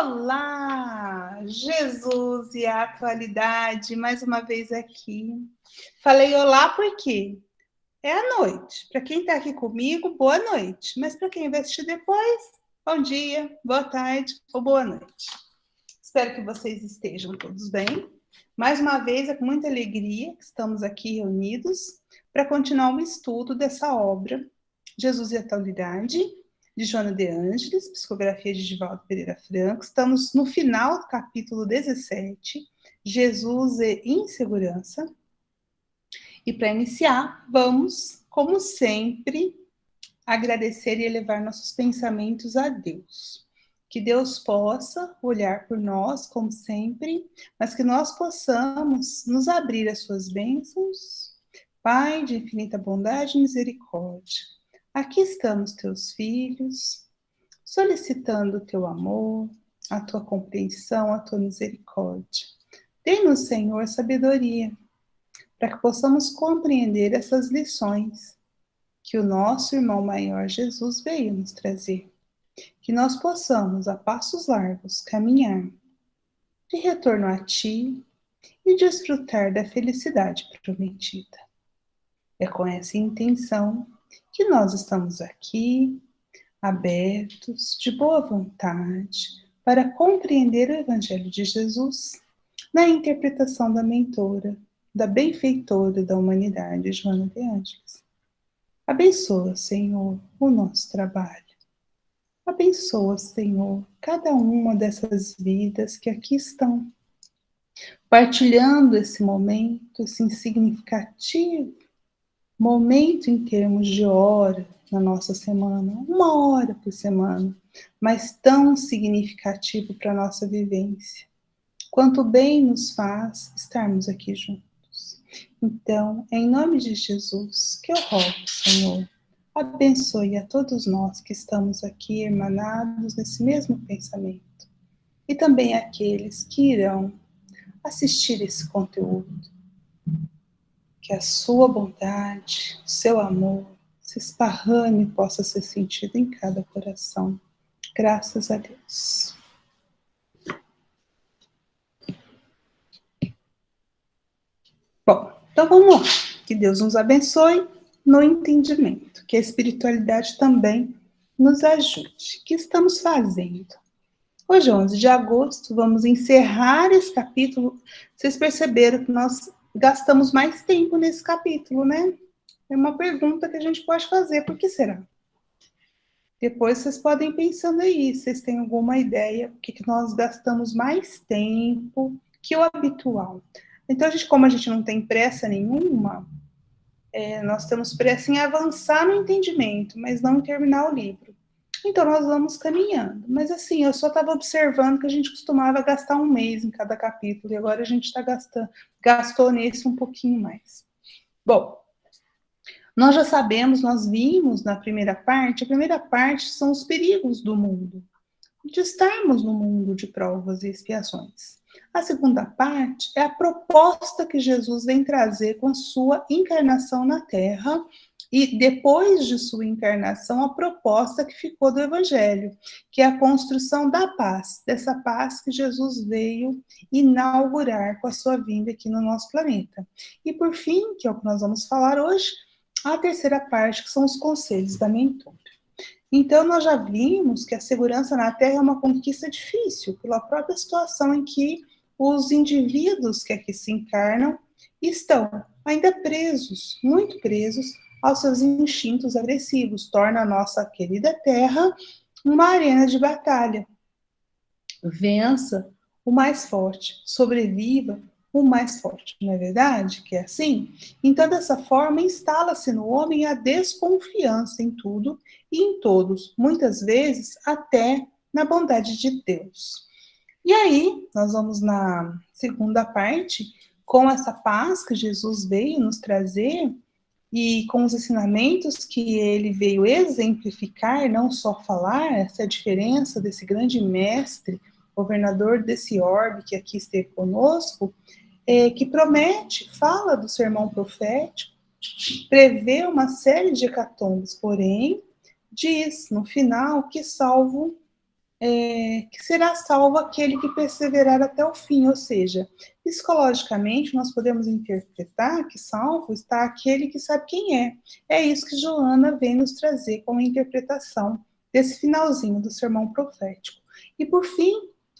Olá, Jesus e a atualidade, mais uma vez aqui. Falei olá porque é a noite. Para quem está aqui comigo, boa noite. Mas para quem vai assistir depois, bom dia, boa tarde ou boa noite. Espero que vocês estejam todos bem. Mais uma vez, é com muita alegria que estamos aqui reunidos para continuar o estudo dessa obra, Jesus e a Atualidade, de Joana de Ângeles, psicografia de Divaldo Pereira Franco. Estamos no final do capítulo 17, Jesus e Insegurança. E para iniciar, vamos, como sempre, agradecer e elevar nossos pensamentos a Deus. Que Deus possa olhar por nós, como sempre, mas que nós possamos nos abrir às suas bênçãos. Pai de infinita bondade e misericórdia, aqui estamos teus filhos, solicitando o teu amor, a tua compreensão, a tua misericórdia. Dê-nos, Senhor, sabedoria, para que possamos compreender essas lições que o nosso irmão maior Jesus veio nos trazer. Que nós possamos, a passos largos, caminhar de retorno a Ti e desfrutar da felicidade prometida. É com essa intenção que nós estamos aqui, abertos, de boa vontade, para compreender o Evangelho de Jesus na interpretação da mentora, da benfeitora da humanidade, Joana de Ângeles. Abençoa, Senhor, o nosso trabalho. Abençoa, Senhor, cada uma dessas vidas que aqui estão, partilhando esse momento, esse significativo momento em termos de hora na nossa semana, 1 hora por semana, mas tão significativo para a nossa vivência. Quanto bem nos faz estarmos aqui juntos. Então, em nome de Jesus, que eu rogo, Senhor, abençoe a todos nós que estamos aqui hermanados nesse mesmo pensamento. E também aqueles que irão assistir esse conteúdo. Que a sua bondade, o seu amor, se esparrame e possa ser sentido em cada coração. Graças a Deus. Bom, então vamos lá. Que Deus nos abençoe no entendimento. Que a espiritualidade também nos ajude. O que estamos fazendo? Hoje, 11 de agosto, vamos encerrar esse capítulo. Vocês perceberam que nós gastamos mais tempo nesse capítulo, né? É uma pergunta que a gente pode fazer. Por que será? Depois vocês podem ir pensando aí, vocês têm alguma ideia por que nós gastamos mais tempo que o habitual. Então, como a gente não tem pressa nenhuma, nós temos pressa em avançar no entendimento, mas não em terminar o livro. Então, nós vamos caminhando. Mas, assim, eu só estava observando que a gente costumava gastar 1 mês em cada capítulo, e agora a gente gastou nesse um pouquinho mais. Bom, nós já sabemos, nós vimos na primeira parte, a primeira parte são os perigos do mundo, de estarmos no mundo de provas e expiações. A segunda parte é a proposta que Jesus vem trazer com a sua encarnação na Terra, e depois de sua encarnação, a proposta que ficou do Evangelho, que é a construção da paz, dessa paz que Jesus veio inaugurar com a sua vinda aqui no nosso planeta. E por fim, que é o que nós vamos falar hoje, a terceira parte, que são os conselhos da mentora. Então, nós já vimos que a segurança na Terra é uma conquista difícil, pela própria situação em que os indivíduos que aqui se encarnam estão ainda presos, muito presos, aos seus instintos agressivos. Torna a nossa querida Terra uma arena de batalha. Vença o mais forte, sobreviva o mais forte, não é verdade? Que é assim? Então, dessa forma, instala-se no homem a desconfiança em tudo e em todos, muitas vezes até na bondade de Deus. E aí, nós vamos na segunda parte, com essa paz que Jesus veio nos trazer e com os ensinamentos que ele veio exemplificar, não só falar, essa é a diferença desse grande mestre, governador desse orbe que aqui esteve conosco, que promete, fala do sermão profético, prevê uma série de hecatombes, porém, diz no final que salvo que será salvo aquele que perseverar até o fim, ou seja, psicologicamente nós podemos interpretar que salvo está aquele que sabe quem é. É isso que Joana vem nos trazer como interpretação desse finalzinho do sermão profético. E por fim,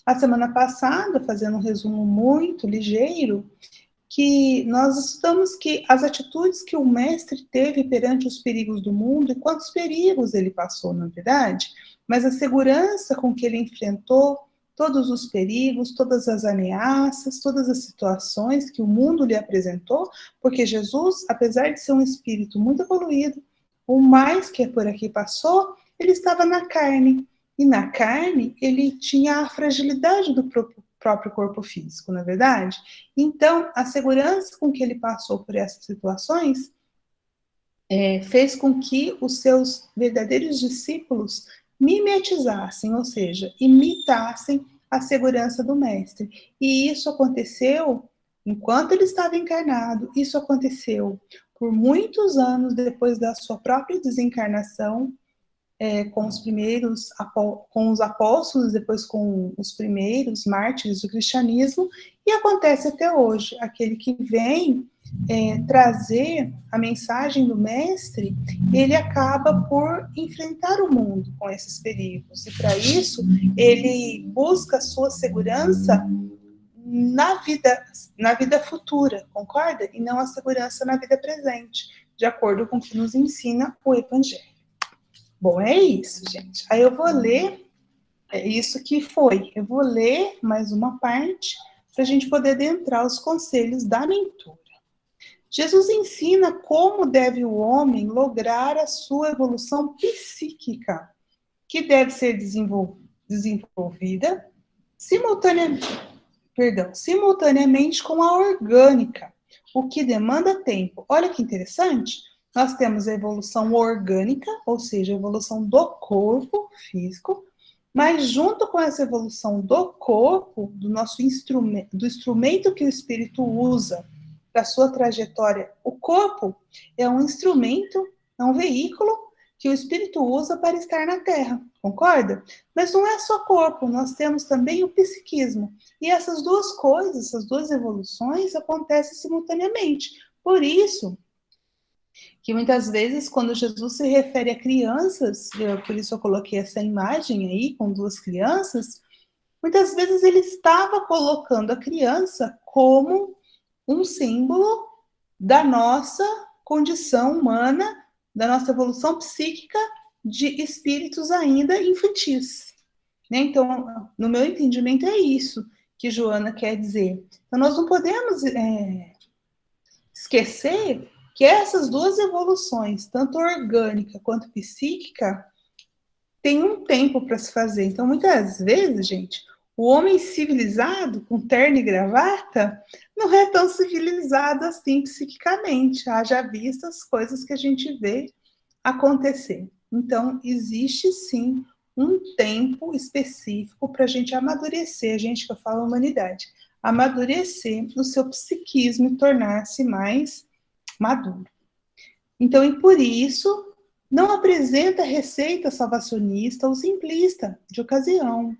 a semana passada, fazendo um resumo muito ligeiro, que nós estudamos que as atitudes que o mestre teve perante os perigos do mundo e quantos perigos ele passou, na verdade, mas a segurança com que ele enfrentou todos os perigos, todas as ameaças, todas as situações que o mundo lhe apresentou, porque Jesus, apesar de ser um espírito muito evoluído, o mais que por aqui passou, ele estava na carne, e na carne ele tinha a fragilidade do próprio corpo físico, na verdade? Então, a segurança com que ele passou por essas situações fez com que os seus verdadeiros discípulos mimetizassem, ou seja, imitassem a segurança do mestre. E isso aconteceu enquanto ele estava encarnado, isso aconteceu por muitos anos depois da sua própria desencarnação, com os apóstolos, depois com os primeiros mártires do cristianismo, e acontece até hoje. Aquele que vem trazer a mensagem do mestre, ele acaba por enfrentar o mundo com esses perigos, e para isso ele busca a sua segurança na vida futura, concorda? E não a segurança na vida presente, de acordo com o que nos ensina o Evangelho. Bom, é isso, gente. Aí eu vou ler, isso que foi. Eu vou ler mais uma parte para a gente poder adentrar os conselhos da mentora. Jesus ensina como deve o homem lograr a sua evolução psíquica, que deve ser desenvolvida simultaneamente com a orgânica, o que demanda tempo. Olha que interessante. Nós temos a evolução orgânica, ou seja, a evolução do corpo físico, mas junto com essa evolução do corpo, do nosso instrumento, do instrumento que o espírito usa para sua trajetória, o corpo é um instrumento, é um veículo que o espírito usa para estar na Terra, concorda? Mas não é só corpo, nós temos também o psiquismo. E essas duas coisas, essas duas evoluções acontecem simultaneamente. Por isso que muitas vezes, quando Jesus se refere a crianças, por isso eu coloquei essa imagem aí com duas crianças, muitas vezes ele estava colocando a criança como um símbolo da nossa condição humana, da nossa evolução psíquica de espíritos ainda infantis. Né? Então, no meu entendimento, é isso que Joana quer dizer. Então, nós não podemos esquecer que essas duas evoluções, tanto orgânica quanto psíquica, tem um tempo para se fazer. Então, muitas vezes, gente, o homem civilizado, com terno e gravata, não é tão civilizado assim psiquicamente, haja vista as coisas que a gente vê acontecer. Então, existe sim um tempo específico para a gente amadurecer, a gente que eu falo humanidade, amadurecer o seu psiquismo e tornar-se mais maduro. Então, e por isso, não apresenta receita salvacionista ou simplista de ocasião.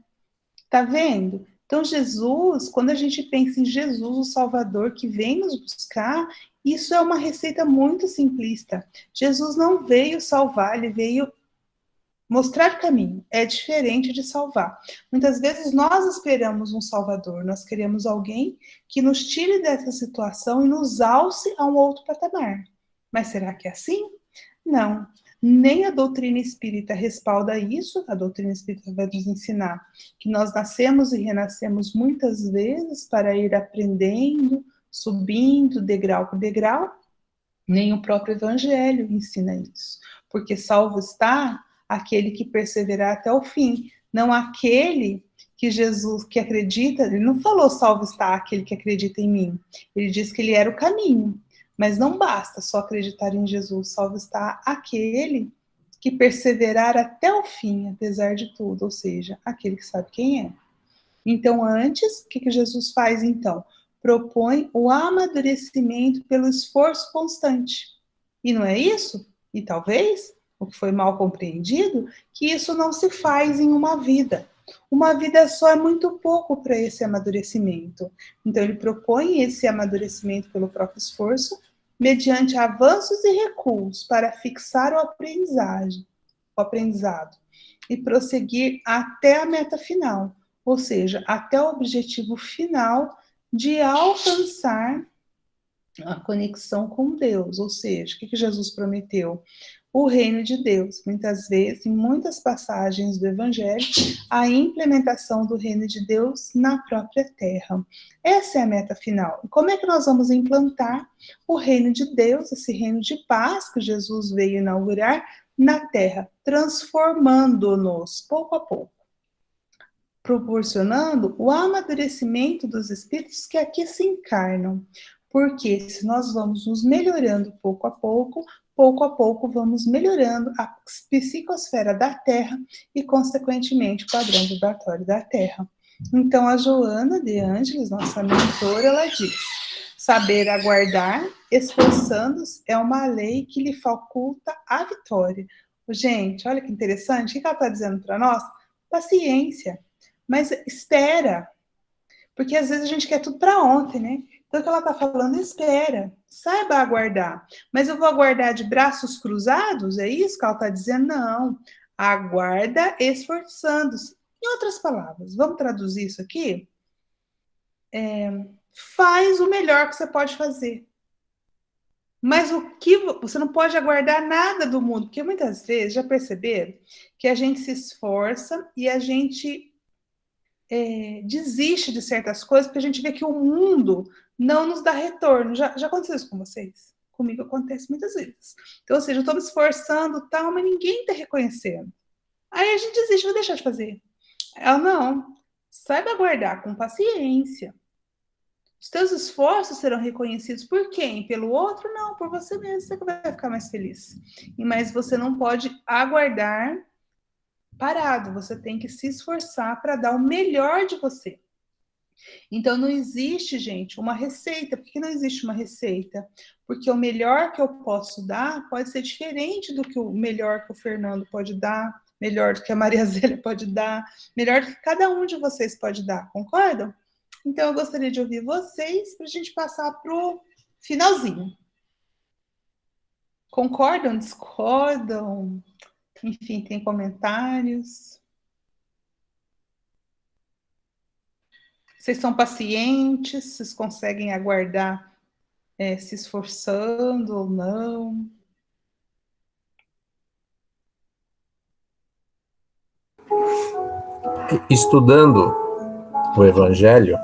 Tá vendo? Então, Jesus, quando a gente pensa em Jesus, o Salvador, que vem nos buscar, isso é uma receita muito simplista. Jesus não veio salvar, ele veio mostrar o caminho. É diferente de salvar. Muitas vezes nós esperamos um Salvador, nós queremos alguém que nos tire dessa situação e nos alce a um outro patamar. Mas será que é assim? Não. Nem a doutrina espírita respalda isso. A doutrina espírita vai nos ensinar que nós nascemos e renascemos muitas vezes para ir aprendendo, subindo degrau por degrau. Nem o próprio Evangelho ensina isso. Porque salvo está aquele que perseverar até o fim, não aquele que Jesus, que acredita, ele não falou salvo está aquele que acredita em mim, ele disse que ele era o caminho, mas não basta só acreditar em Jesus, salvo está aquele que perseverar até o fim, apesar de tudo, ou seja, aquele que sabe quem é. Então, antes, o que Jesus faz então? Propõe o amadurecimento pelo esforço constante. E não é isso? E talvez, o que foi mal compreendido, que isso não se faz em uma vida. Uma vida só é muito pouco para esse amadurecimento. Então, ele propõe esse amadurecimento pelo próprio esforço, mediante avanços e recuos, para fixar o aprendizado e prosseguir até a meta final, ou seja, até o objetivo final de alcançar a conexão com Deus. Ou seja, o que Jesus prometeu? O reino de Deus. Muitas vezes, em muitas passagens do Evangelho, a implementação do reino de Deus na própria terra. Essa é a meta final. E como é que nós vamos implantar o reino de Deus, esse reino de paz que Jesus veio inaugurar na terra, transformando-nos pouco a pouco, proporcionando o amadurecimento dos espíritos que aqui se encarnam. Porque se nós vamos nos melhorando pouco a pouco vamos melhorando a psicosfera da Terra e, consequentemente, o padrão vibratório da Terra. Então, a Joana de Ângeles, nossa mentora, ela diz: saber aguardar, esforçando-se, é uma lei que lhe faculta a vitória. Gente, olha que interessante, o que ela está dizendo para nós? Paciência, mas espera, porque às vezes a gente quer tudo para ontem, né? Então, o que ela está falando, espera, saiba aguardar. Mas eu vou aguardar de braços cruzados? É isso que ela está dizendo? Não. Aguarda esforçando-se. Em outras palavras, vamos traduzir isso aqui? Faz o melhor que você pode fazer. Mas o que você não pode aguardar nada do mundo, porque muitas vezes, já perceberam, que a gente se esforça e a gente desiste de certas coisas, porque a gente vê que o mundo não nos dá retorno. Já aconteceu isso com vocês? Comigo acontece muitas vezes. Então, ou seja, eu estou me esforçando, tal, mas ninguém está reconhecendo. Aí a gente desiste, vou deixar de fazer. Ela, não. Saiba aguardar com paciência. Os teus esforços serão reconhecidos por quem? Pelo outro? Não, por você mesmo. Você que vai ficar mais feliz. Mas você não pode aguardar parado. Você tem que se esforçar para dar o melhor de você. Então, não existe, gente, uma receita. Por que não existe uma receita? Porque o melhor que eu posso dar pode ser diferente do que o melhor que o Fernando pode dar, melhor do que a Maria Zélia pode dar, melhor do que cada um de vocês pode dar, concordam? Então, eu gostaria de ouvir vocês para a gente passar para o finalzinho. Concordam? Discordam? Enfim, tem comentários? Vocês são pacientes? Vocês conseguem aguardar se esforçando ou não? Estudando o Evangelho,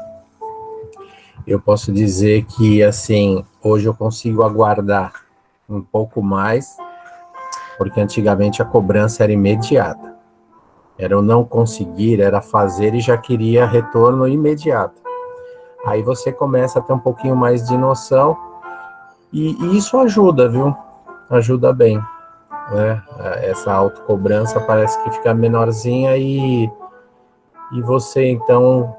eu posso dizer que, assim, hoje eu consigo aguardar um pouco mais, porque antigamente a cobrança era imediata. Era o não conseguir, era fazer e já queria retorno imediato. Aí você começa a ter um pouquinho mais de noção, e isso ajuda, viu? Ajuda bem, né? Essa autocobrança parece que fica menorzinha e você, então,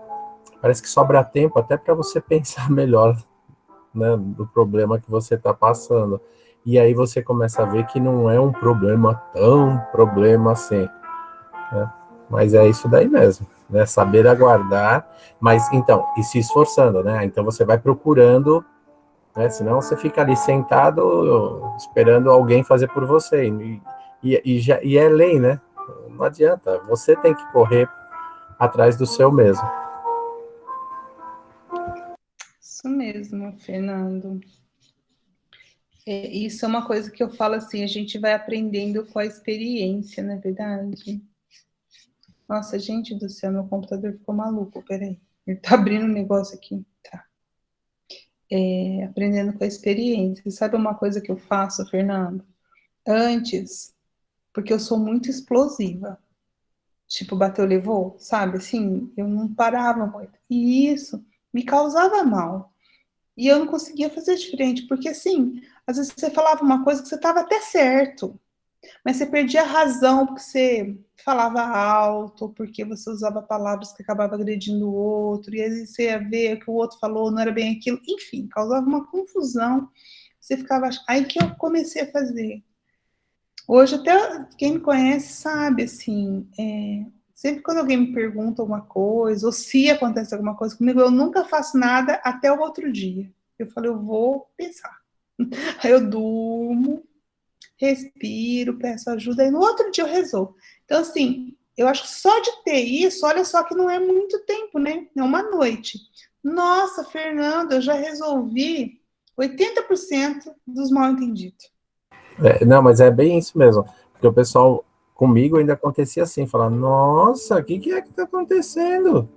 parece que sobra tempo até para você pensar melhor, né, do problema que você está passando. E aí você começa a ver que não é um problema tão problema assim, né? Mas é isso daí mesmo, né? Saber aguardar, mas então, e se esforçando, né? Então você vai procurando, né? Senão você fica ali sentado esperando alguém fazer por você. E é lei, né? Não adianta, você tem que correr atrás do seu mesmo. Isso mesmo, Fernando. Isso é uma coisa que eu falo assim, a gente vai aprendendo com a experiência, não é verdade? Nossa, gente do céu, meu computador ficou maluco, peraí. Ele tá abrindo um negócio aqui. Tá. Aprendendo com a experiência. Sabe uma coisa que eu faço, Fernando? Antes, porque eu sou muito explosiva. Tipo, bateu, levou, sabe? Assim, eu não parava muito. E isso me causava mal. E eu não conseguia fazer diferente, porque assim, às vezes você falava uma coisa que você estava até certo, mas você perdia a razão porque você falava alto, porque você usava palavras que acabavam agredindo o outro, e às vezes você ia ver que o outro falou, não era bem aquilo, enfim, causava uma confusão. Você ficava. Aí que eu comecei a fazer. Hoje, até quem me conhece sabe, assim, Sempre quando alguém me pergunta alguma coisa, ou se acontece alguma coisa comigo, eu nunca faço nada até o outro dia. Eu falo, eu vou pensar. Aí eu durmo, respiro, peço ajuda, e no outro dia eu resolvo. Então, assim, eu acho que só de ter isso, olha só que não é muito tempo, né? É uma noite. Nossa, Fernanda, eu já resolvi 80% dos mal entendidos. Não, mas é bem isso mesmo. Porque o pessoal comigo ainda acontecia assim, falar, nossa, o que é que está acontecendo?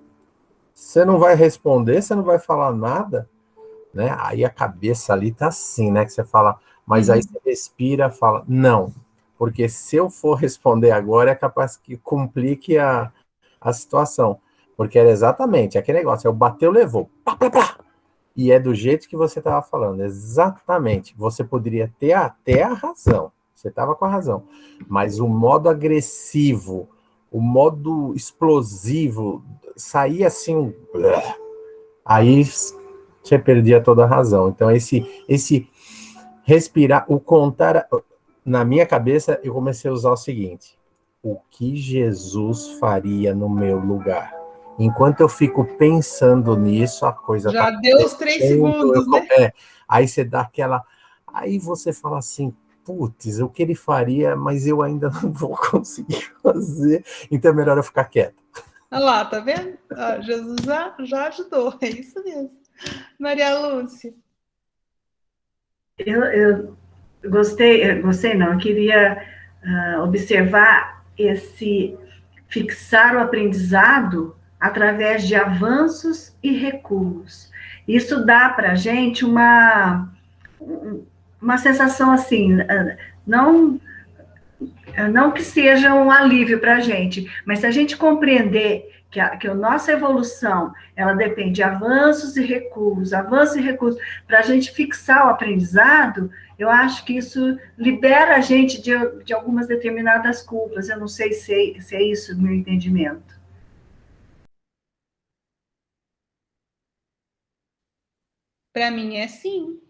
Você não vai responder, você não vai falar nada, né? Aí a cabeça ali tá assim, né? Que você fala, mas aí você respira, fala, não, porque se eu for responder agora é capaz que complique a situação. Porque era exatamente aquele negócio, eu bateu, levou, pá, pá, pá. E é do jeito que você estava falando, exatamente. Você poderia ter até a razão, você estava com a razão, mas o modo agressivo, o modo explosivo, saía assim, aí você perdia toda a razão. Então, esse respirar, o contar, na minha cabeça, eu comecei a usar o seguinte: o que Jesus faria no meu lugar? Enquanto eu fico pensando nisso, a coisa tá Já deu os 3 segundos, né? aí você dá aquela, aí você fala assim, putz, o que ele faria, mas eu ainda não vou conseguir fazer, então é melhor eu ficar quieto. Olha lá, tá vendo? Ah, Jesus já ajudou, é isso mesmo. Maria Lúcia. Eu gostei não, eu queria observar esse fixar o aprendizado através de avanços e recuos. Isso dá para a gente uma sensação assim, não, não que seja um alívio para a gente, mas se a gente compreender que a nossa evolução, ela depende de avanços e recuos, para a gente fixar o aprendizado, eu acho que isso libera a gente de algumas determinadas culpas. Eu não sei se é isso o meu entendimento. Para mim é sim.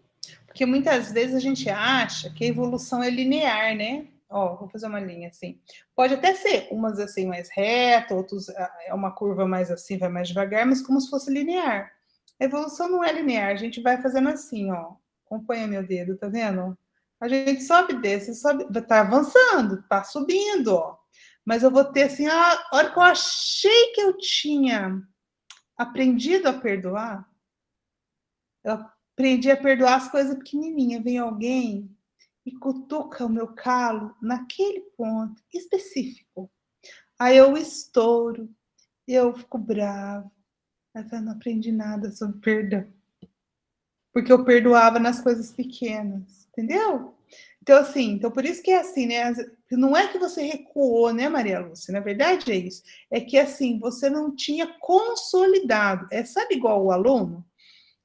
Porque muitas vezes a gente acha que a evolução é linear, né? Ó, vou fazer uma linha assim. Pode até ser, umas assim mais reta, outros é uma curva mais assim, vai mais devagar, mas como se fosse linear. A evolução não é linear, a gente vai fazendo assim, ó. Acompanha meu dedo, tá vendo? A gente sobe, desce, sobe, tá avançando, tá subindo, ó. Mas eu vou ter assim, a hora que eu achei que eu tinha aprendido a perdoar, eu aprendi a perdoar as coisas pequenininhas. Vem alguém e cutuca o meu calo naquele ponto específico. Aí eu estouro, eu fico bravo. Mas eu não aprendi nada sobre perdão. Porque eu perdoava nas coisas pequenas, entendeu? Então, assim, então por isso que é assim, né? Não é que você recuou, né, Maria Lúcia? Na verdade é isso. É que, assim, você não tinha consolidado. Sabe igual o aluno?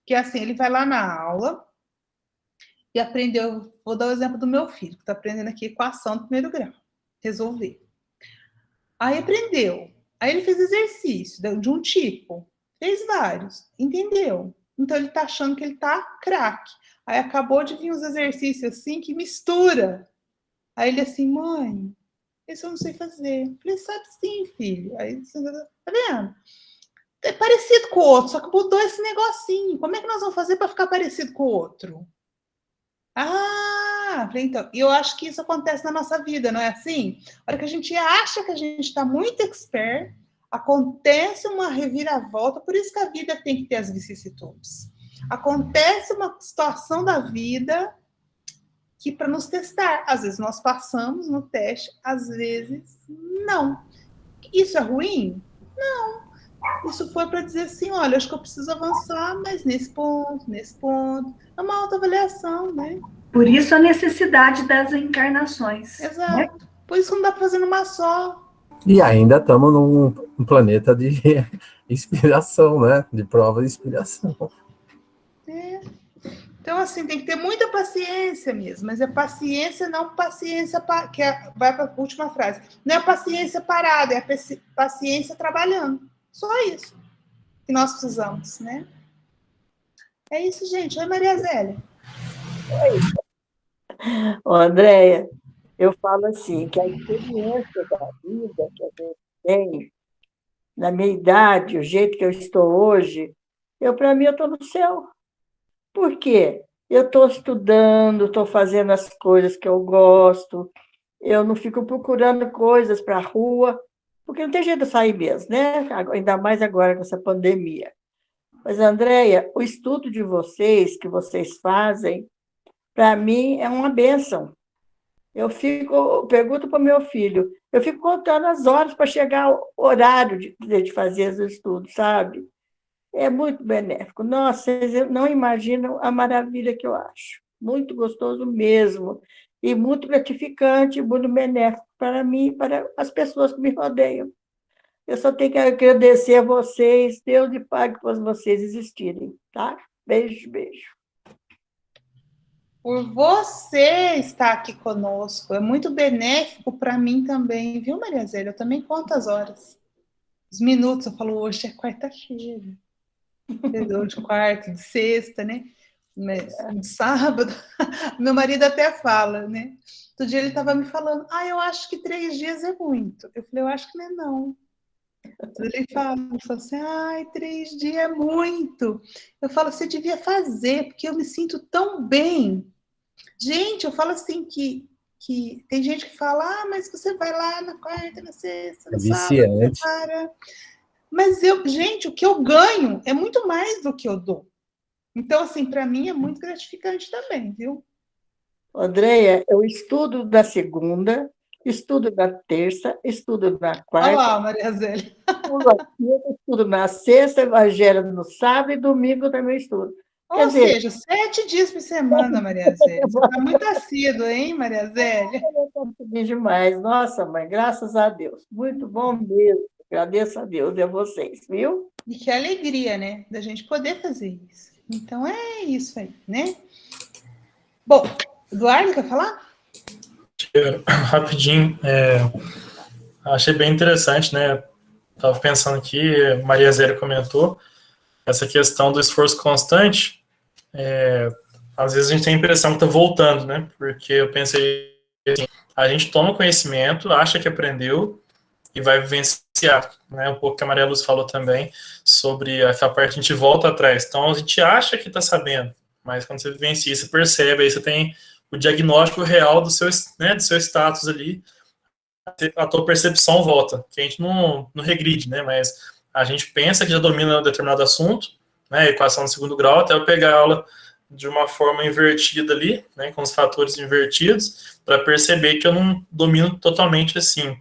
Que, assim, ele vai lá na aula, e aprendeu. Vou dar o exemplo do meu filho, que está aprendendo aqui equação do primeiro grau. Resolver. Aí aprendeu. Aí ele fez exercício de um tipo. Fez vários. Entendeu? Então ele está achando que ele está craque. Aí acabou de vir uns exercícios assim que mistura. Aí ele assim, mãe, isso eu não sei fazer. Eu falei, sabe sim, filho. Aí, tá vendo? É parecido com o outro, só que mudou esse negocinho. Como é que nós vamos fazer para ficar parecido com o outro? Ah, então, eu acho que isso acontece na nossa vida, não é assim? A hora que a gente acha que a gente está muito expert, acontece uma reviravolta, por isso que a vida tem que ter as vicissitudes. Acontece uma situação da vida que para nos testar, às vezes nós passamos no teste, às vezes não. Isso é ruim? Não. Isso foi para dizer assim, olha, acho que eu preciso avançar, mas nesse ponto. É uma autoavaliação, né? Por isso a necessidade das encarnações. Né? Exato. Por isso não dá para fazer numa só. E ainda estamos num planeta de inspiração, né? De prova de inspiração. É. Então, assim, tem que ter muita paciência mesmo, mas é paciência, não paciência, que vai para a última frase. Não é paciência parada, é paciência trabalhando. Só isso que nós precisamos, né? É isso, gente. Oi, Maria Zélia. Ô, Andréia, eu falo assim, que a experiência da vida que a gente tem na minha idade, o jeito que eu estou hoje, para mim, eu estou no céu. Por quê? Eu estou estudando, estou fazendo as coisas que eu gosto, eu não fico procurando coisas para a rua, porque não tem jeito de sair mesmo, né? Ainda mais agora com essa pandemia. Mas, Andréia, o estudo de vocês, que vocês fazem, para mim é uma bênção. Pergunto para o meu filho, eu fico contando as horas para chegar ao horário de fazer os estudos, sabe? É muito benéfico. Nossa, vocês não imaginam a maravilha que eu acho. Muito gostoso mesmo. E muito gratificante, muito benéfico para mim e para as pessoas que me rodeiam. Eu só tenho que agradecer a vocês, Deus lhe pague por vocês existirem, tá? Beijo, beijo. Por você estar aqui conosco, é muito benéfico para mim também, viu, Maria Zélia? Eu também conto as horas. Os minutos, eu falo, hoje é quarta-feira. De quarta, de sexta, né? Mas, de sábado, meu marido até fala, né? Outro dia ele estava me falando, eu acho que 3 dias é muito. Eu falei, eu acho que não é não. Ele fala assim, 3 dias é muito. Eu falo, você devia fazer, porque eu me sinto tão bem. Gente, eu falo assim que tem gente que fala, mas você vai lá na quarta, na sexta, no sábado, para. Mas gente, o que eu ganho é muito mais do que eu dou. Então, assim, para mim é muito gratificante também, viu? Andréia, eu estudo na segunda, estudo na terça, estudo na quarta. Olha lá, Maria Zélia. Estudo na sexta, evangelho no sábado e domingo também estudo. Ou seja, 7 dias por semana, Maria Zélia. Você está muito assídua, hein, Maria Zélia? Eu consegui demais. Nossa, mãe, graças a Deus. Muito bom mesmo. Agradeço a Deus e a vocês, viu? E que alegria, né, da gente poder fazer isso. Então, é isso aí, né? Bom, Eduardo, quer falar? Rapidinho. Achei bem interessante, né? Estava pensando aqui, Maria Zélia comentou, essa questão do esforço constante. Às vezes a gente tem a impressão que está voltando, né? Porque eu pensei assim, a gente toma conhecimento, acha que aprendeu e vai vivenciar, né? Um pouco que a Maria Luz falou também sobre essa parte, a gente volta atrás. Então a gente acha que está sabendo, mas quando você vivencia, você percebe, aí você tem o diagnóstico real do seu, né, do seu status ali, a tua percepção volta, que a gente não regride, né? Mas a gente pensa que já domina um determinado assunto, né? Equação de segundo grau, até eu pegar a aula de uma forma invertida ali, né? Com os fatores invertidos, para perceber que eu não domino totalmente assim.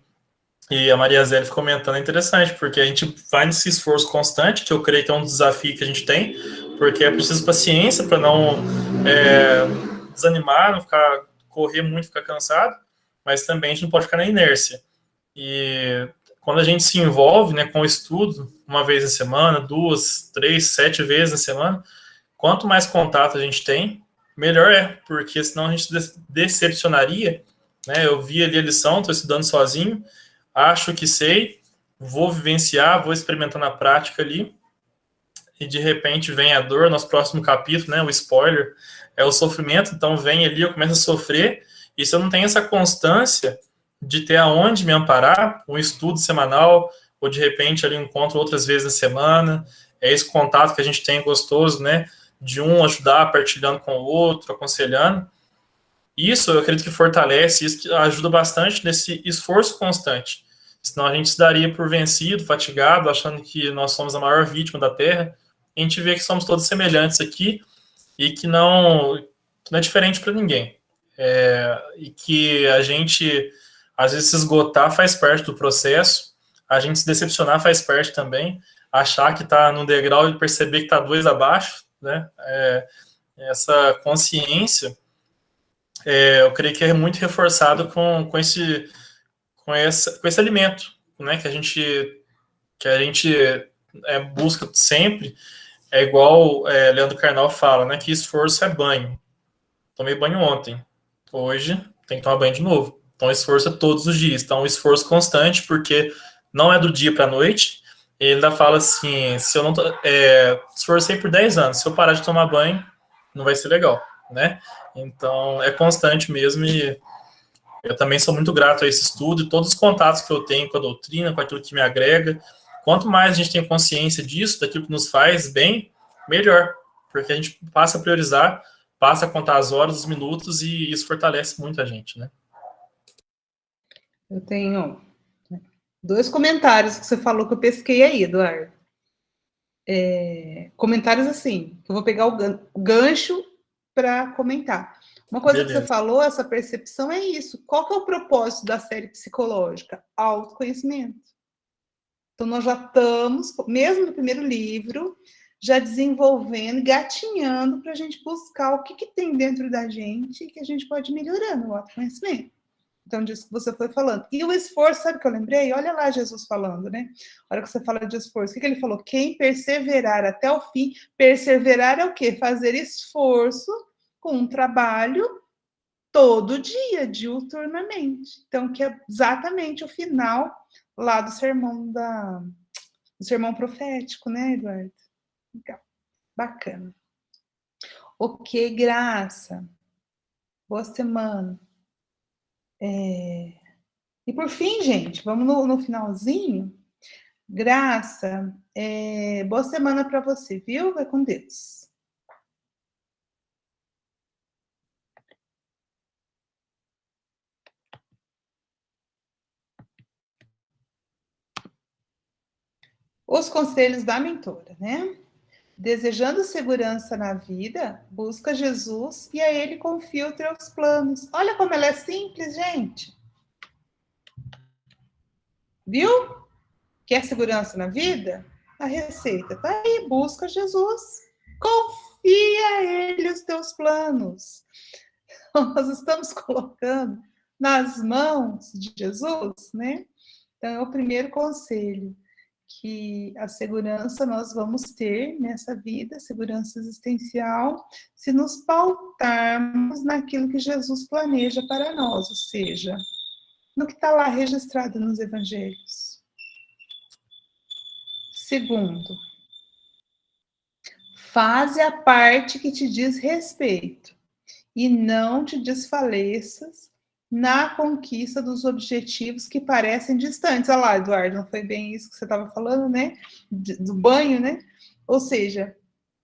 E a Maria Zélia comentando é interessante, porque a gente vai nesse esforço constante, que eu creio que é um desafio que a gente tem, porque é preciso paciência para não desanimar, não correr muito, ficar cansado, mas também a gente não pode ficar na inércia. E quando a gente se envolve, né, com o estudo, uma vez na semana, 2, 3, 7 vezes na semana, quanto mais contato a gente tem, melhor é, porque senão a gente decepcionaria, né? Eu vi ali a lição, estou estudando sozinho, acho que sei, vou vivenciar, vou experimentar na prática ali, e de repente vem a dor, nosso próximo capítulo, né, o spoiler, é o sofrimento, então vem ali, eu começo a sofrer, e se eu não tenho essa constância de ter aonde me amparar, um estudo semanal, ou de repente ali um encontro outras vezes na semana, é esse contato que a gente tem gostoso, né, de um ajudar, partilhando com o outro, aconselhando, isso eu acredito que fortalece, isso que ajuda bastante nesse esforço constante, senão a gente se daria por vencido, fatigado, achando que nós somos a maior vítima da Terra, e a gente vê que somos todos semelhantes aqui, e que não é diferente para ninguém. E que a gente, às vezes, se esgotar faz parte do processo, a gente se decepcionar faz parte também, achar que está no degrau e perceber que está 2 abaixo, né? Essa consciência, eu creio que é muito reforçado com esse alimento, né? Que a gente busca sempre. É igual Leandro Carnal fala, né? Que esforço é banho. Tomei banho ontem. Hoje tem que tomar banho de novo. Então, esforço é todos os dias. Então, esforço constante, porque não é do dia para a noite. Ele ainda fala assim, se eu não esforcei por 10 anos, se eu parar de tomar banho, não vai ser legal, né? Então, é constante mesmo e eu também sou muito grato a esse estudo e todos os contatos que eu tenho com a doutrina, com aquilo que me agrega, quanto mais a gente tem consciência disso, daquilo que nos faz bem, melhor. Porque a gente passa a priorizar, passa a contar as horas, os minutos, e isso fortalece muito a gente, né? Eu tenho 2 comentários que você falou que eu pesquei aí, Eduardo. Comentários assim, que eu vou pegar o gancho para comentar. Uma coisa que você falou, essa percepção é isso. Qual que é o propósito da série psicológica? Autoconhecimento. Então, nós já estamos, mesmo no primeiro livro, já desenvolvendo, gatinhando para a gente buscar o que tem dentro da gente que a gente pode ir melhorando o autoconhecimento. Então, disso que você foi falando. E o esforço, sabe o que eu lembrei? Olha lá Jesus falando, né? A hora que você fala de esforço, o que ele falou? Quem perseverar até o fim, perseverar é o quê? Fazer esforço com um trabalho todo dia, diuturnamente. Então, que é exatamente o final lá do sermão profético, né, Eduardo? Legal. Bacana. Ok, Graça. Boa semana. E por fim, gente, vamos no finalzinho. Graça, boa semana para você, viu? Vai com Deus. Os conselhos da mentora, né? Desejando segurança na vida, busca Jesus e a ele confia os teus planos. Olha como ela é simples, gente. Viu? Quer segurança na vida? A receita tá aí, busca Jesus. Confia a ele os teus planos. Nós estamos colocando nas mãos de Jesus, né? Então, é o primeiro conselho, que a segurança nós vamos ter nessa vida, segurança existencial, se nos pautarmos naquilo que Jesus planeja para nós, ou seja, no que está lá registrado nos evangelhos. Segundo, faze a parte que te diz respeito e não te desfaleças na conquista dos objetivos que parecem distantes. Olha lá, Eduardo, não foi bem isso que você estava falando, né? Do banho, né? Ou seja,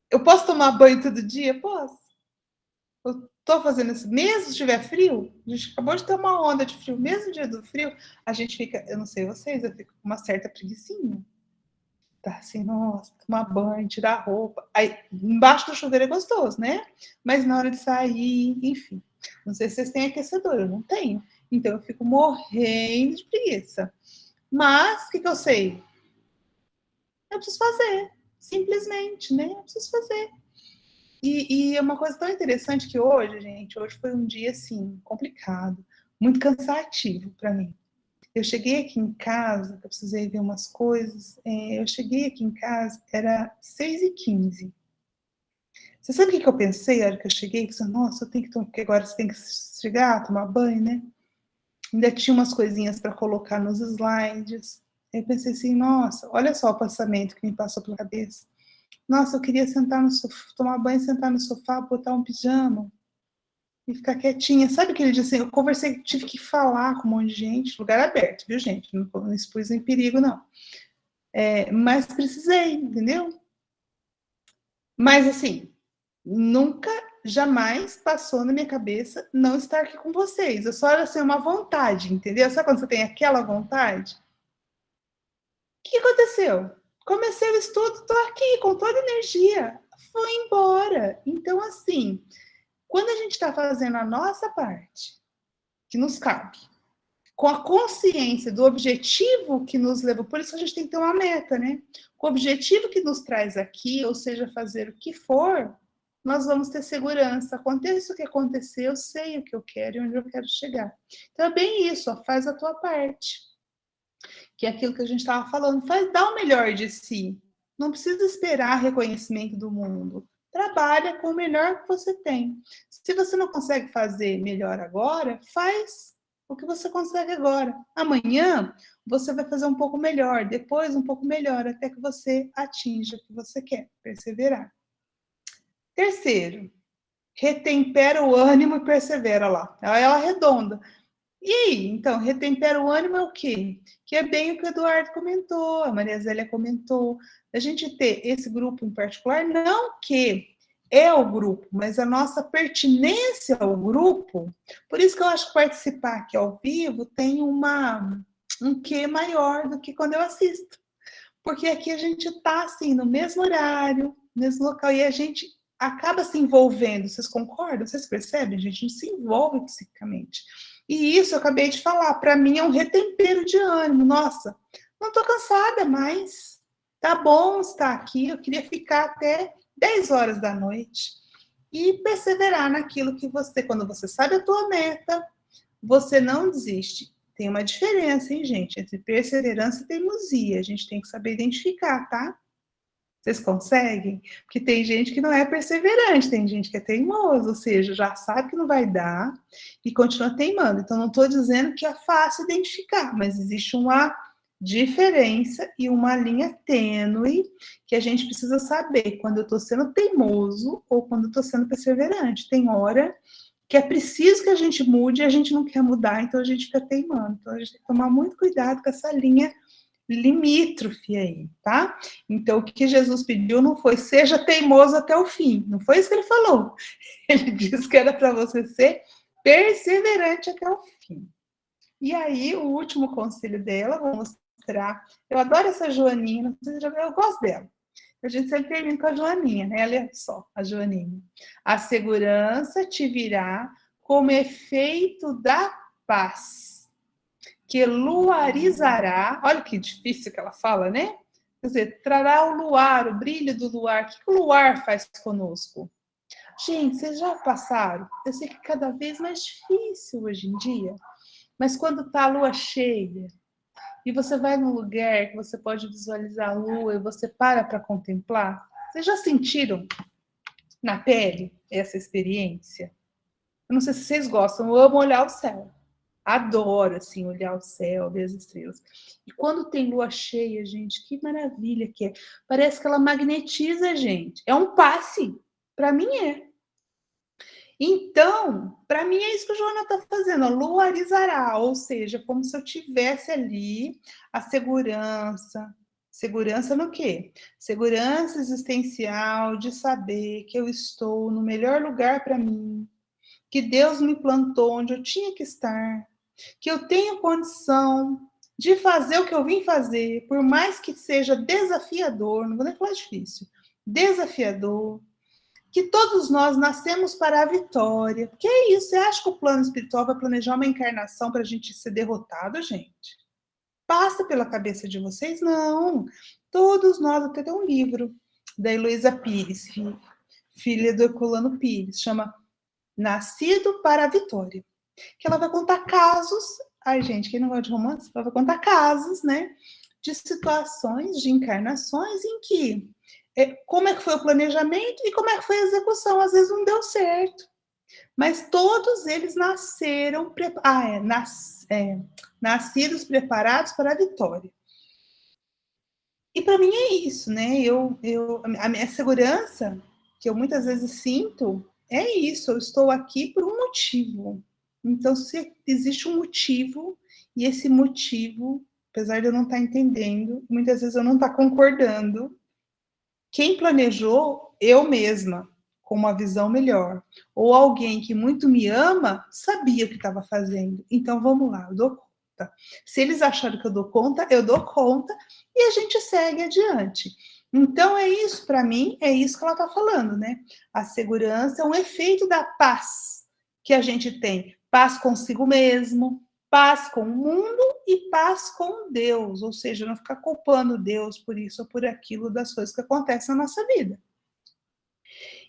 eu posso tomar banho todo dia? Posso. Eu estou fazendo isso, mesmo se estiver frio, a gente acabou de ter uma onda de frio, mesmo no dia do frio, a gente fica, eu não sei vocês, eu fico com uma certa preguicinha. Tá assim, nossa, tomar banho, tirar a roupa. Aí, embaixo do chuveiro é gostoso, né? Mas na hora de sair, enfim. Não sei se vocês têm aquecedor, eu não tenho. Então, eu fico morrendo de preguiça. Mas, o que eu sei? Eu preciso fazer. Simplesmente, né? Eu preciso fazer. E é uma coisa tão interessante que hoje, gente, hoje foi um dia, assim, complicado. Muito cansativo para mim. Eu cheguei aqui em casa, eu precisei ver umas coisas. Eu cheguei aqui em casa, era 6h15. Você sabe o que eu pensei na hora que eu cheguei? Eu pensei, nossa, eu tenho que tomar, porque agora você tem que chegar, tomar banho, né? Ainda tinha umas coisinhas para colocar nos slides. Eu pensei assim, nossa, olha só o pensamento que me passou pela cabeça. Nossa, eu queria sentar no sofá, tomar banho, sentar no sofá, botar um pijama e ficar quietinha. Sabe aquele dia assim, eu conversei, tive que falar com um monte de gente, lugar aberto, viu, gente? Não expus em perigo, não. Mas precisei, entendeu? Mas, assim, nunca, jamais passou na minha cabeça não estar aqui com vocês. Eu só era, assim, uma vontade, entendeu? Sabe quando você tem aquela vontade? O que aconteceu? Comecei o estudo, estou aqui com toda a energia. Foi embora. Então, assim, quando a gente está fazendo a nossa parte, que nos cabe, com a consciência do objetivo que nos levou, por isso a gente tem que ter uma meta, né? Com o objetivo que nos traz aqui, ou seja, fazer o que for, nós vamos ter segurança. Aconteça o que acontecer, eu sei o que eu quero e onde eu quero chegar. Então é bem isso, ó, faz a tua parte. Que é aquilo que a gente estava falando, dá o melhor de si. Não precisa esperar reconhecimento do mundo. Trabalha com o melhor que você tem. Se você não consegue fazer melhor agora, faz o que você consegue agora. Amanhã, você vai fazer um pouco melhor, depois um pouco melhor, até que você atinja o que você quer, perseverar. Terceiro, retempera o ânimo e persevera lá. Ela arredonda. E aí, então, retempera o ânimo é o quê? Que é bem o que o Eduardo comentou, a Maria Zélia comentou, a gente ter esse grupo em particular, não que é o grupo, mas a nossa pertinência ao grupo. Por isso que eu acho que participar aqui ao vivo tem um quê maior do que quando eu assisto. Porque aqui a gente está assim, no mesmo horário, no mesmo local, e a gente acaba se envolvendo. Vocês concordam? Vocês percebem? A gente se envolve psicicamente. E isso eu acabei de falar, para mim é um retempero de ânimo. Nossa, não estou cansada mais. Tá bom estar aqui, eu queria ficar até 10 horas da noite. E perseverar naquilo que você, quando você sabe a tua meta, você não desiste. Tem uma diferença, hein, gente, entre perseverança e teimosia. A gente tem que saber identificar, tá? Vocês conseguem? Porque tem gente que não é perseverante, tem gente que é teimoso, ou seja, já sabe que não vai dar e continua teimando. Então, não estou dizendo que é fácil identificar, mas existe uma diferença e uma linha tênue que a gente precisa saber quando eu estou sendo teimoso ou quando eu estou sendo perseverante. Tem hora que é preciso que a gente mude e a gente não quer mudar, então a gente fica teimando. Então, a gente tem que tomar muito cuidado com essa linha limítrofe aí, tá? Então, o que Jesus pediu não foi seja teimoso até o fim, não foi isso que ele falou. Ele disse que era para você ser perseverante até o fim. E aí, o último conselho dela, vou mostrar. Eu adoro essa Joaninha, eu gosto dela. A gente sempre termina com a Joaninha, né? Olha só, a Joaninha. A segurança te virá como efeito da paz, que luarizará, olha que difícil que ela fala, né? Quer dizer, trará o luar, o brilho do luar. O que o luar faz conosco? Gente, vocês já passaram? Eu sei que é cada vez mais difícil hoje em dia, mas quando tá a lua cheia, e você vai num lugar que você pode visualizar a lua e você para contemplar, vocês já sentiram na pele essa experiência? Eu não sei se vocês gostam, eu amo olhar o céu. Adoro, assim, olhar o céu, ver as estrelas. E quando tem lua cheia, gente, que maravilha que é. Parece que ela magnetiza a gente. É um passe. Para mim é. Então, para mim é isso que o Joana está fazendo, luarizará, ou seja, como se eu tivesse ali a segurança. Segurança no quê? Segurança existencial de saber que eu estou no melhor lugar para mim, que Deus me plantou onde eu tinha que estar, que eu tenho condição de fazer o que eu vim fazer, por mais que seja desafiador, não vou nem falar difícil, desafiador, que todos nós nascemos para a vitória. Que é isso? Você acha que o plano espiritual vai planejar uma encarnação para a gente ser derrotado, gente? Passa pela cabeça de vocês? Não. Todos nós, até tem um livro da Heloísa Pires, filha do Herculano Pires, chama Nascido para a Vitória. Que ela vai contar casos. Ai, gente, quem não gosta de romance, ela vai contar casos, né? De situações, de encarnações em que como é que foi o planejamento e como é que foi a execução. Às vezes não deu certo, mas todos eles nasceram, nascidos preparados para a vitória. E para mim é isso, né? A minha segurança, que eu muitas vezes sinto, é isso. Eu estou aqui por um motivo. Então, se existe um motivo, e esse motivo, apesar de eu não estar entendendo, muitas vezes eu não estar concordando, quem planejou, eu mesma, com uma visão melhor, ou alguém que muito me ama, sabia o que estava fazendo. Então, vamos lá, eu dou conta. Se eles acharam que eu dou conta, e a gente segue adiante. Então, é isso, para mim, é isso que ela está falando, né? A segurança é um efeito da paz que a gente tem. Paz consigo mesmo, paz com o mundo e paz com Deus, ou seja, não ficar culpando Deus por isso ou por aquilo das coisas que acontecem na nossa vida.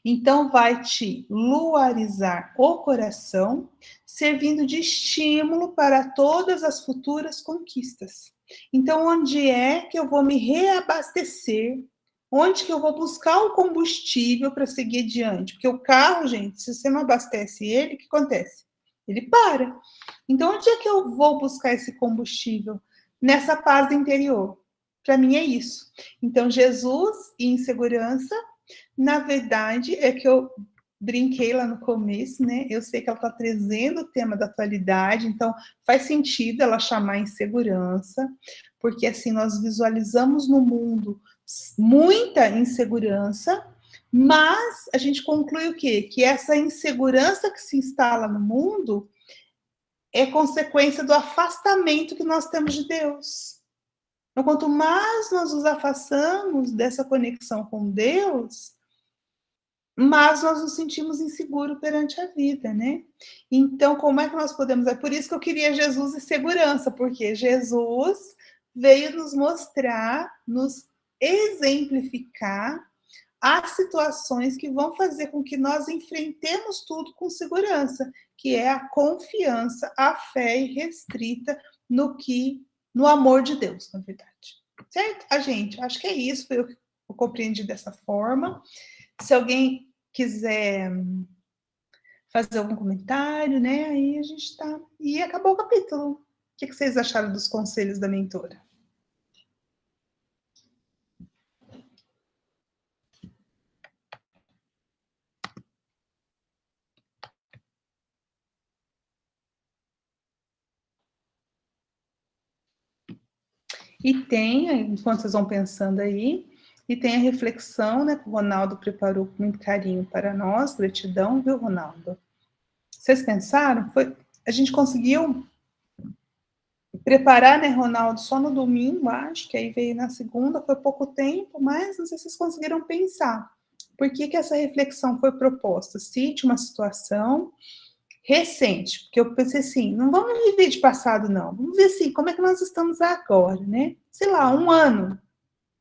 Então, vai te luarizar o coração, servindo de estímulo para todas as futuras conquistas. Então, onde é que eu vou me reabastecer? Onde que eu vou buscar o combustível para seguir adiante? Porque o carro, gente, se você não abastece ele, o que acontece? Ele para. Então, onde é que eu vou buscar esse combustível? Nessa paz interior. Para mim é isso. Então, Jesus e insegurança, na verdade, é que eu brinquei lá no começo, né? Eu sei que ela está trazendo o tema da atualidade, então faz sentido ela chamar insegurança, porque assim nós visualizamos no mundo muita insegurança, mas a gente conclui o quê? Que essa insegurança que se instala no mundo é consequência do afastamento que nós temos de Deus. Então, quanto mais nós nos afastamos dessa conexão com Deus, mais nós nos sentimos inseguros perante a vida, né? Então, como é que nós podemos... É por isso que eu queria Jesus e segurança, porque Jesus veio nos mostrar, nos exemplificar as situações que vão fazer com que nós enfrentemos tudo com segurança, que é a confiança, a fé irrestrita no amor de Deus, na verdade. Certo? Gente, acho que é isso, eu compreendi dessa forma. Se alguém quiser fazer algum comentário, né? Aí a gente tá. E acabou o capítulo. O que vocês acharam dos conselhos da mentora? E tem, enquanto vocês vão pensando aí, e tem a reflexão, né, que o Ronaldo preparou com muito carinho para nós, gratidão, viu, Ronaldo? Vocês pensaram? A gente conseguiu preparar, né, Ronaldo, só no domingo, acho, que aí veio na segunda, foi pouco tempo, mas não sei se vocês conseguiram pensar. Por que essa reflexão foi proposta? Cite uma situação recente, porque eu pensei assim, não vamos viver de passado, não. Vamos ver assim, como é que nós estamos agora, né? Sei lá, 1 ano.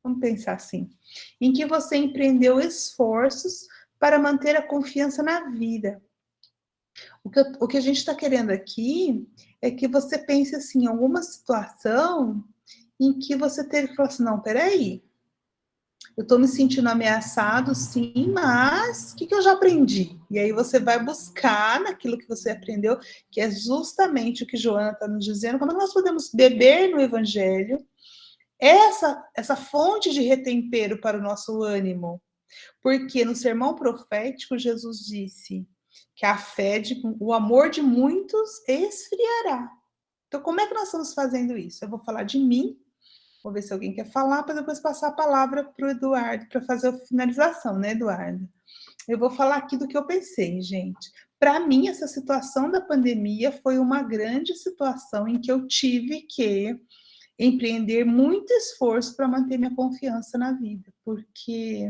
Vamos pensar assim. Em que você empreendeu esforços para manter a confiança na vida. O que a gente está querendo aqui é que você pense assim, em alguma situação em que você teve que falar assim, não, peraí, eu estou me sentindo ameaçado, sim, mas o que eu já aprendi? E aí você vai buscar naquilo que você aprendeu, que é justamente o que Joana está nos dizendo, como nós podemos beber no Evangelho essa fonte de retempero para o nosso ânimo. Porque no sermão profético, Jesus disse que a fé, o amor de muitos esfriará. Então, como é que nós estamos fazendo isso? Eu vou falar de mim, vou ver se alguém quer falar, para depois passar a palavra para o Eduardo, para fazer a finalização, né, Eduardo? Eu vou falar aqui do que eu pensei, gente. Para mim, essa situação da pandemia foi uma grande situação em que eu tive que empreender muito esforço para manter minha confiança na vida, porque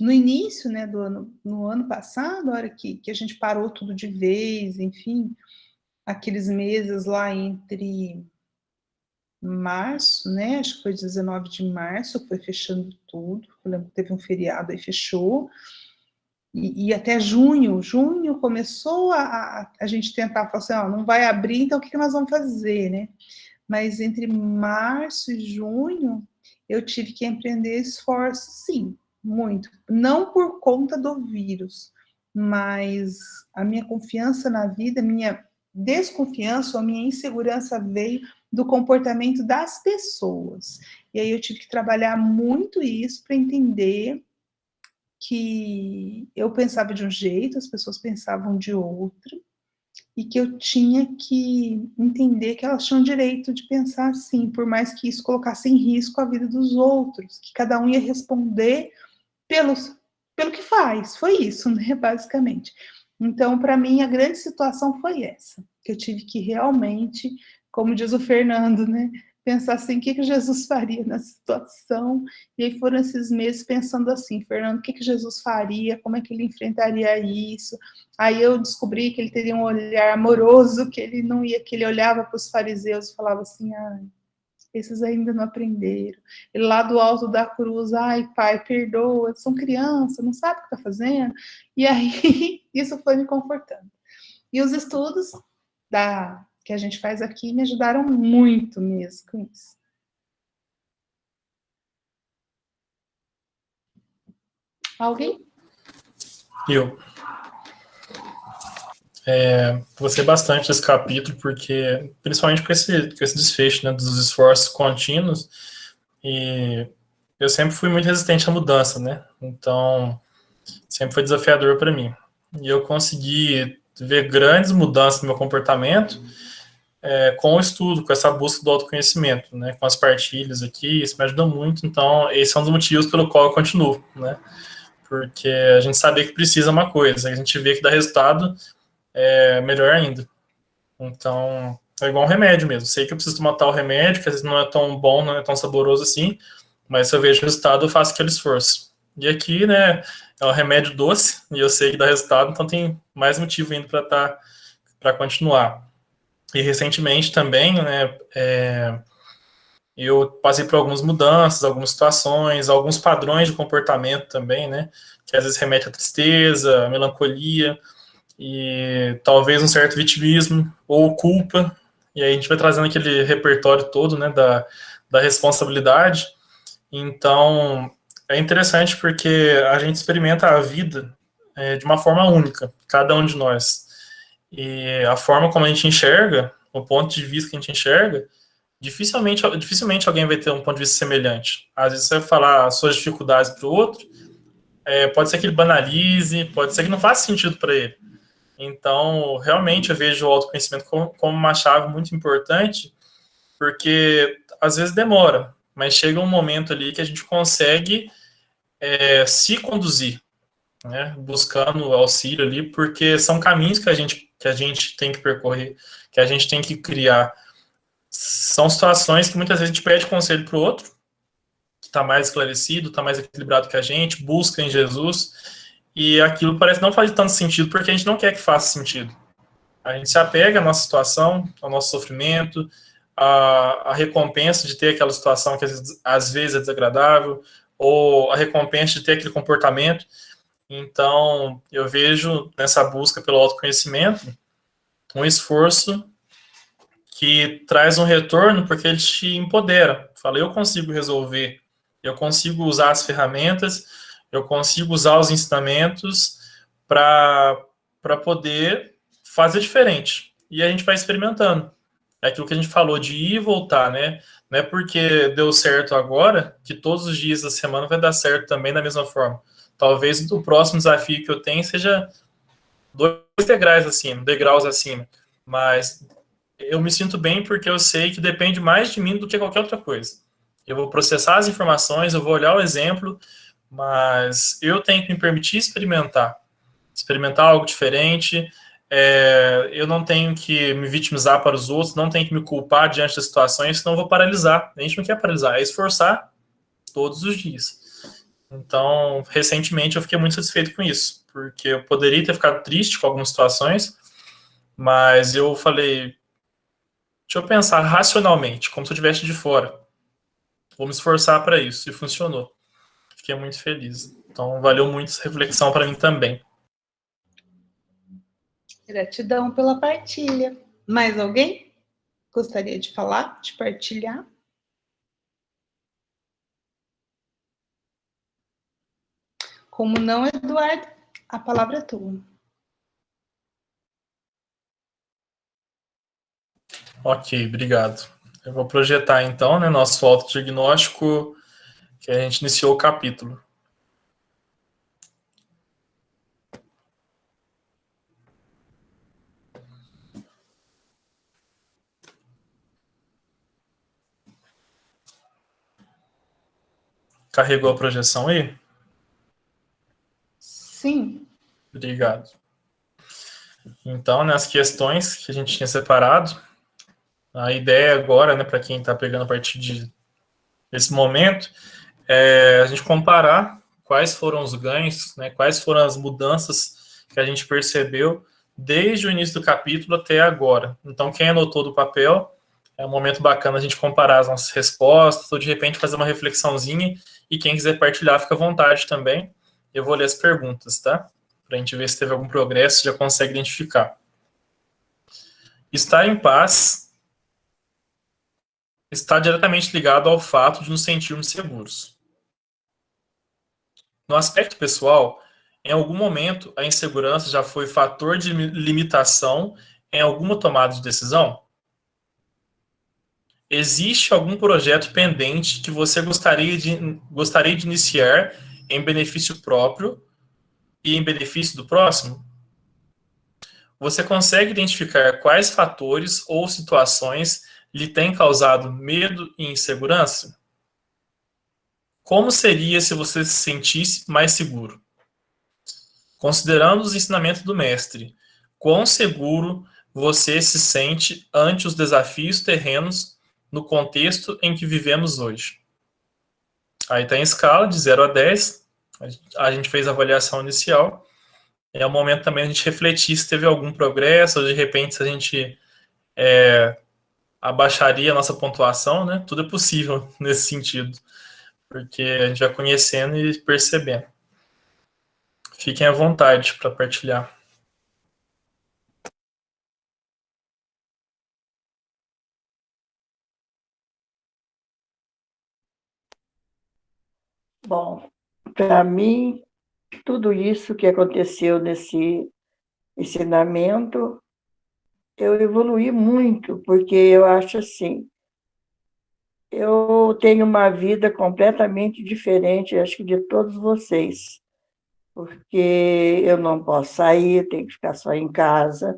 no início, né, no ano passado, a hora que a gente parou tudo de vez, enfim, aqueles meses lá entre março, né, acho que foi 19 de março, foi fechando tudo, eu lembro que teve um feriado aí, fechou, e até junho começou a gente tentar falar assim, ó, não vai abrir, então o que nós vamos fazer, né? Mas entre março e junho, eu tive que empreender esforço, sim, muito. Não por conta do vírus, mas a minha confiança na vida, minha desconfiança, a minha insegurança veio do comportamento das pessoas. E aí eu tive que trabalhar muito isso para entender que eu pensava de um jeito, as pessoas pensavam de outro, e que eu tinha que entender que elas tinham direito de pensar assim, por mais que isso colocasse em risco a vida dos outros, que cada um ia responder pelo que faz, foi isso, né, basicamente. Então, para mim, a grande situação foi essa, que eu tive que realmente, como diz o Fernando, né, pensar assim, o que Jesus faria nessa situação, e aí foram esses meses pensando assim, Fernando, o que Jesus faria, como é que ele enfrentaria isso, aí eu descobri que ele teria um olhar amoroso, que ele não ia, que ele olhava para os fariseus e falava assim, esses ainda não aprenderam, ele lá do alto da cruz, ai pai, perdoa, são crianças, não sabe o que está fazendo, e aí isso foi me confortando. E os estudos que a gente faz aqui me ajudaram muito mesmo com isso. Alguém? Eu. Gostei bastante desse capítulo, porque, principalmente com esse desfecho, né, dos esforços contínuos, e eu sempre fui muito resistente à mudança, né, então sempre foi desafiador para mim. e eu consegui ver grandes mudanças no meu comportamento com o estudo, com essa busca do autoconhecimento, né? Com as partilhas aqui, isso me ajudou muito. Então, esse é um dos motivos pelo qual eu continuo, né? Porque a gente saber que precisa uma coisa, a gente vê que dá resultado, melhor ainda. Então, é igual um remédio mesmo. Sei que eu preciso tomar tal remédio, que às vezes não é tão bom, não é tão saboroso assim, mas se eu vejo o resultado, eu faço aquele esforço. E aqui, né, é um remédio doce, e eu sei que dá resultado, então tem mais motivo ainda para continuar. E recentemente também, né, eu passei por algumas mudanças, algumas situações, alguns padrões de comportamento também, né, que às vezes remete à tristeza, à melancolia, e talvez um certo vitimismo ou culpa, e aí a gente vai trazendo aquele repertório todo, né, da responsabilidade. Então, é interessante porque a gente experimenta a vida de uma forma única, cada um de nós. E a forma como a gente enxerga, o ponto de vista que a gente enxerga, dificilmente alguém vai ter um ponto de vista semelhante. Às vezes você vai falar as suas dificuldades para o outro, pode ser que ele banalize, pode ser que não faça sentido para ele. Então, realmente eu vejo o autoconhecimento como uma chave muito importante, porque às vezes demora, mas chega um momento ali que a gente consegue se conduzir, né, buscando auxílio ali, porque são caminhos que a gente tem que percorrer, que a gente tem que criar. São situações que muitas vezes a gente pede conselho para o outro, que está mais esclarecido, está mais equilibrado que a gente, busca em Jesus, e aquilo parece não fazer tanto sentido, porque a gente não quer que faça sentido. A gente se apega à nossa situação, ao nosso sofrimento, à recompensa de ter aquela situação que às vezes é desagradável, ou a recompensa de ter aquele comportamento. Então, eu vejo nessa busca pelo autoconhecimento um esforço que traz um retorno porque ele te empodera. Fala, eu consigo resolver, eu consigo usar as ferramentas, eu consigo usar os ensinamentos para poder fazer diferente. E a gente vai experimentando. É aquilo que a gente falou de ir e voltar, né? Não é porque deu certo agora que todos os dias da semana vai dar certo também da mesma forma. Talvez o próximo desafio que eu tenho seja 2 degraus acima. Mas eu me sinto bem porque eu sei que depende mais de mim do que qualquer outra coisa. Eu vou processar as informações, eu vou olhar o exemplo, mas eu tenho que me permitir experimentar algo diferente. Eu não tenho que me vitimizar para os outros, não tenho que me culpar diante das situações, senão eu vou paralisar. A gente não quer paralisar, é esforçar todos os dias. Então, recentemente eu fiquei muito satisfeito com isso, porque eu poderia ter ficado triste com algumas situações, mas eu falei, deixa eu pensar racionalmente, como se eu estivesse de fora. Vou me esforçar para isso, e funcionou. Fiquei muito feliz. Então, valeu muito essa reflexão para mim também. Gratidão pela partilha. Mais alguém gostaria de falar, de partilhar? Como não, Eduardo, a palavra é tua. Ok, obrigado. Eu vou projetar então, né, nosso autodiagnóstico que a gente iniciou o capítulo. Carregou a projeção aí? Sim. Obrigado. Então, nas questões que a gente tinha separado, a ideia agora, né, para quem está pegando a partir desse momento, é a gente comparar quais foram os ganhos, né, quais foram as mudanças que a gente percebeu desde o início do capítulo até agora. Então, quem anotou do papel, é um momento bacana a gente comparar as nossas respostas, ou de repente fazer uma reflexãozinha, e quem quiser partilhar, fica à vontade também. Eu vou ler as perguntas, tá? Para a gente ver se teve algum progresso, já consegue identificar. Estar em paz está diretamente ligado ao fato de nos sentirmos seguros. No aspecto pessoal, em algum momento, a insegurança já foi fator de limitação em alguma tomada de decisão? Existe algum projeto pendente que você gostaria de iniciar em benefício próprio e em benefício do próximo? você consegue identificar quais fatores ou situações lhe têm causado medo e insegurança? Como seria se você se sentisse mais seguro? Considerando os ensinamentos do mestre, quão seguro você se sente ante os desafios terrenos no contexto em que vivemos hoje? Aí está em escala de 0 a 10. A gente fez a avaliação inicial. É o momento também a gente refletir se teve algum progresso, ou de repente se a gente abaixaria a nossa pontuação, né? Tudo é possível nesse sentido, porque a gente vai conhecendo e percebendo. Fiquem à vontade para partilhar. Bom, para mim, tudo isso que aconteceu nesse ensinamento, eu evoluí muito, porque eu acho assim, eu tenho uma vida completamente diferente, acho que de todos vocês, porque eu não posso sair, tenho que ficar só em casa,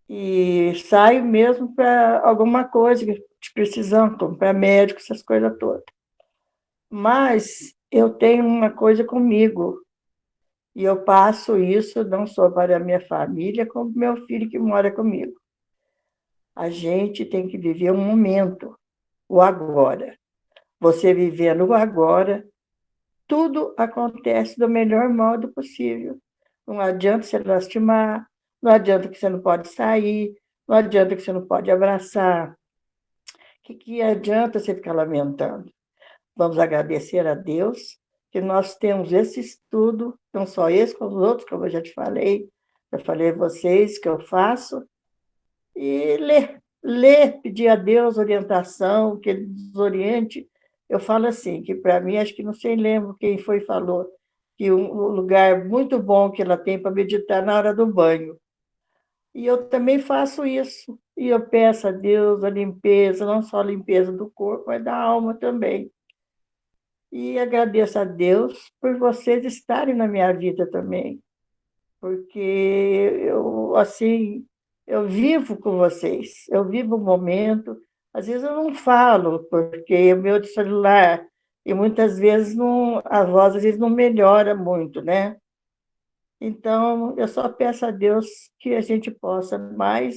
e saio mesmo para alguma coisa que precisamos, como para médico, essas coisas todas. Mas eu tenho uma coisa comigo, e eu passo isso não só para a minha família, como meu filho que mora comigo. A gente tem que viver um momento, o agora. Você vivendo o agora, tudo acontece do melhor modo possível. Não adianta você lastimar, não adianta que você não pode sair, não adianta que você não pode abraçar. O que adianta você ficar lamentando? Vamos agradecer a Deus que nós temos esse estudo, não só esse, como os outros, como eu já falei a vocês que eu faço, e ler, pedir a Deus orientação, que Ele nos oriente. Eu falo assim, que para mim, acho que não sei, lembro quem foi e falou, que um lugar muito bom que ela tem para meditar na hora do banho. E eu também faço isso. E eu peço a Deus a limpeza, não só a limpeza do corpo, mas da alma também. E agradeço a Deus por vocês estarem na minha vida também, porque eu, assim, eu vivo com vocês, eu vivo o momento. Às vezes eu não falo, porque o meu celular, e muitas vezes não, a voz às vezes não melhora muito, né? Então, eu só peço a Deus que a gente possa mais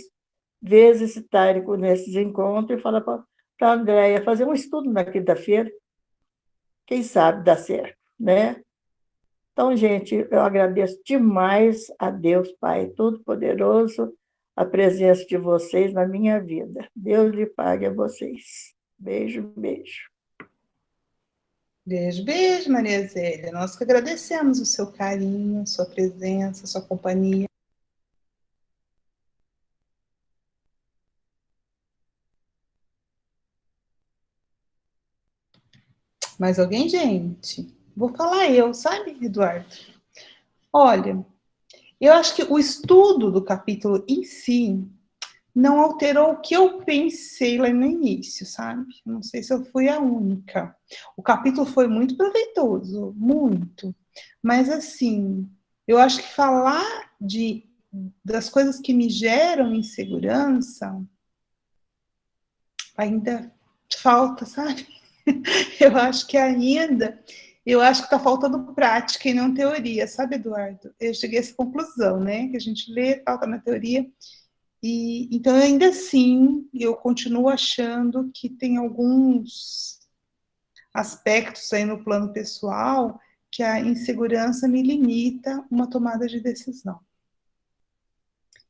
vezes estar nesses encontros e falar para a Andréia fazer um estudo na quinta-feira, quem sabe dá certo, né? Então, gente, eu agradeço demais a Deus, Pai Todo-Poderoso, a presença de vocês na minha vida. Deus lhe pague a vocês. Beijo, beijo. Beijo, beijo, Maria Zélia. Nós que agradecemos o seu carinho, a sua presença, a sua companhia. Mais alguém, gente? Vou falar eu, sabe, Eduardo? Olha, eu acho que o estudo do capítulo em si não alterou o que eu pensei lá no início, sabe? Não sei se eu fui a única. O capítulo foi muito proveitoso, muito. Mas, assim, eu acho que falar das coisas que me geram insegurança ainda falta, sabe? Eu acho que está faltando prática e não teoria, sabe, Eduardo? Eu cheguei a essa conclusão, né? Que a gente lê, falta na teoria. E então, ainda assim, eu continuo achando que tem alguns aspectos aí no plano pessoal que a insegurança me limita uma tomada de decisão.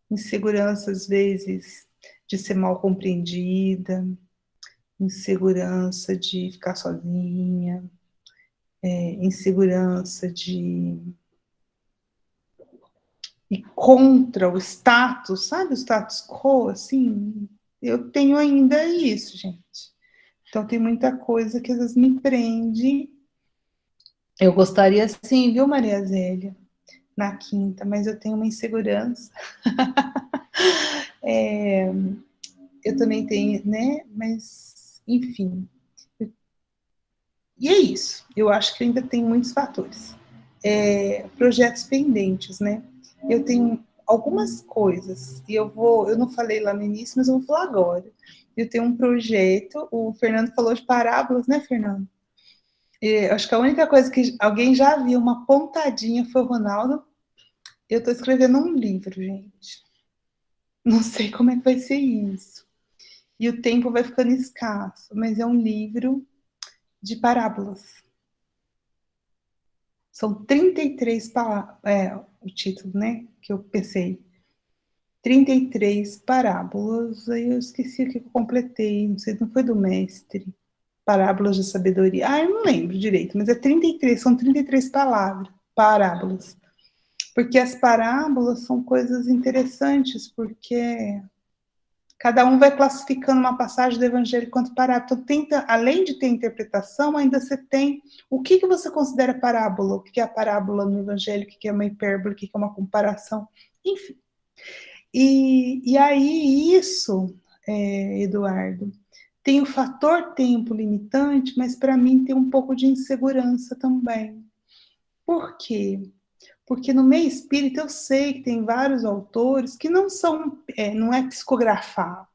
Insegurança, às vezes, de ser mal compreendida, insegurança de ficar sozinha, insegurança de ir contra o status, sabe, o status quo, assim, eu tenho ainda isso, gente. Então, tem muita coisa que às vezes me prende. Eu gostaria sim, viu, Maria Zélia, na quinta, mas eu tenho uma insegurança. Eu também tenho, né, mas, enfim. E é isso, eu acho que ainda tem muitos fatores. Projetos pendentes, né? Eu tenho algumas coisas, e eu não falei lá no início, mas eu vou falar agora. Eu tenho um projeto, o Fernando falou de parábolas, né, Fernando? E acho que a única coisa que alguém já viu, uma pontadinha, foi o Ronaldo. Eu estou escrevendo um livro, gente. Não sei como é que vai ser isso. E o tempo vai ficando escasso, mas é um livro de parábolas. São 33 parábolas, o título, né, que eu pensei. 33 parábolas, aí eu esqueci o que eu completei, não sei, não foi do mestre. Parábolas de sabedoria. Eu não lembro direito, mas é 33, são 33 parábolas. Porque as parábolas são coisas interessantes, porque cada um vai classificando uma passagem do Evangelho quanto parábola. Então, além de ter interpretação, ainda você tem o que você considera parábola, o que é a parábola no Evangelho, o que é uma hipérbole, o que é uma comparação, enfim. E aí isso, Eduardo, tem o fator tempo limitante, mas para mim tem um pouco de insegurança também. Por quê? Porque no meio espírita eu sei que tem vários autores que não são, não é psicografado.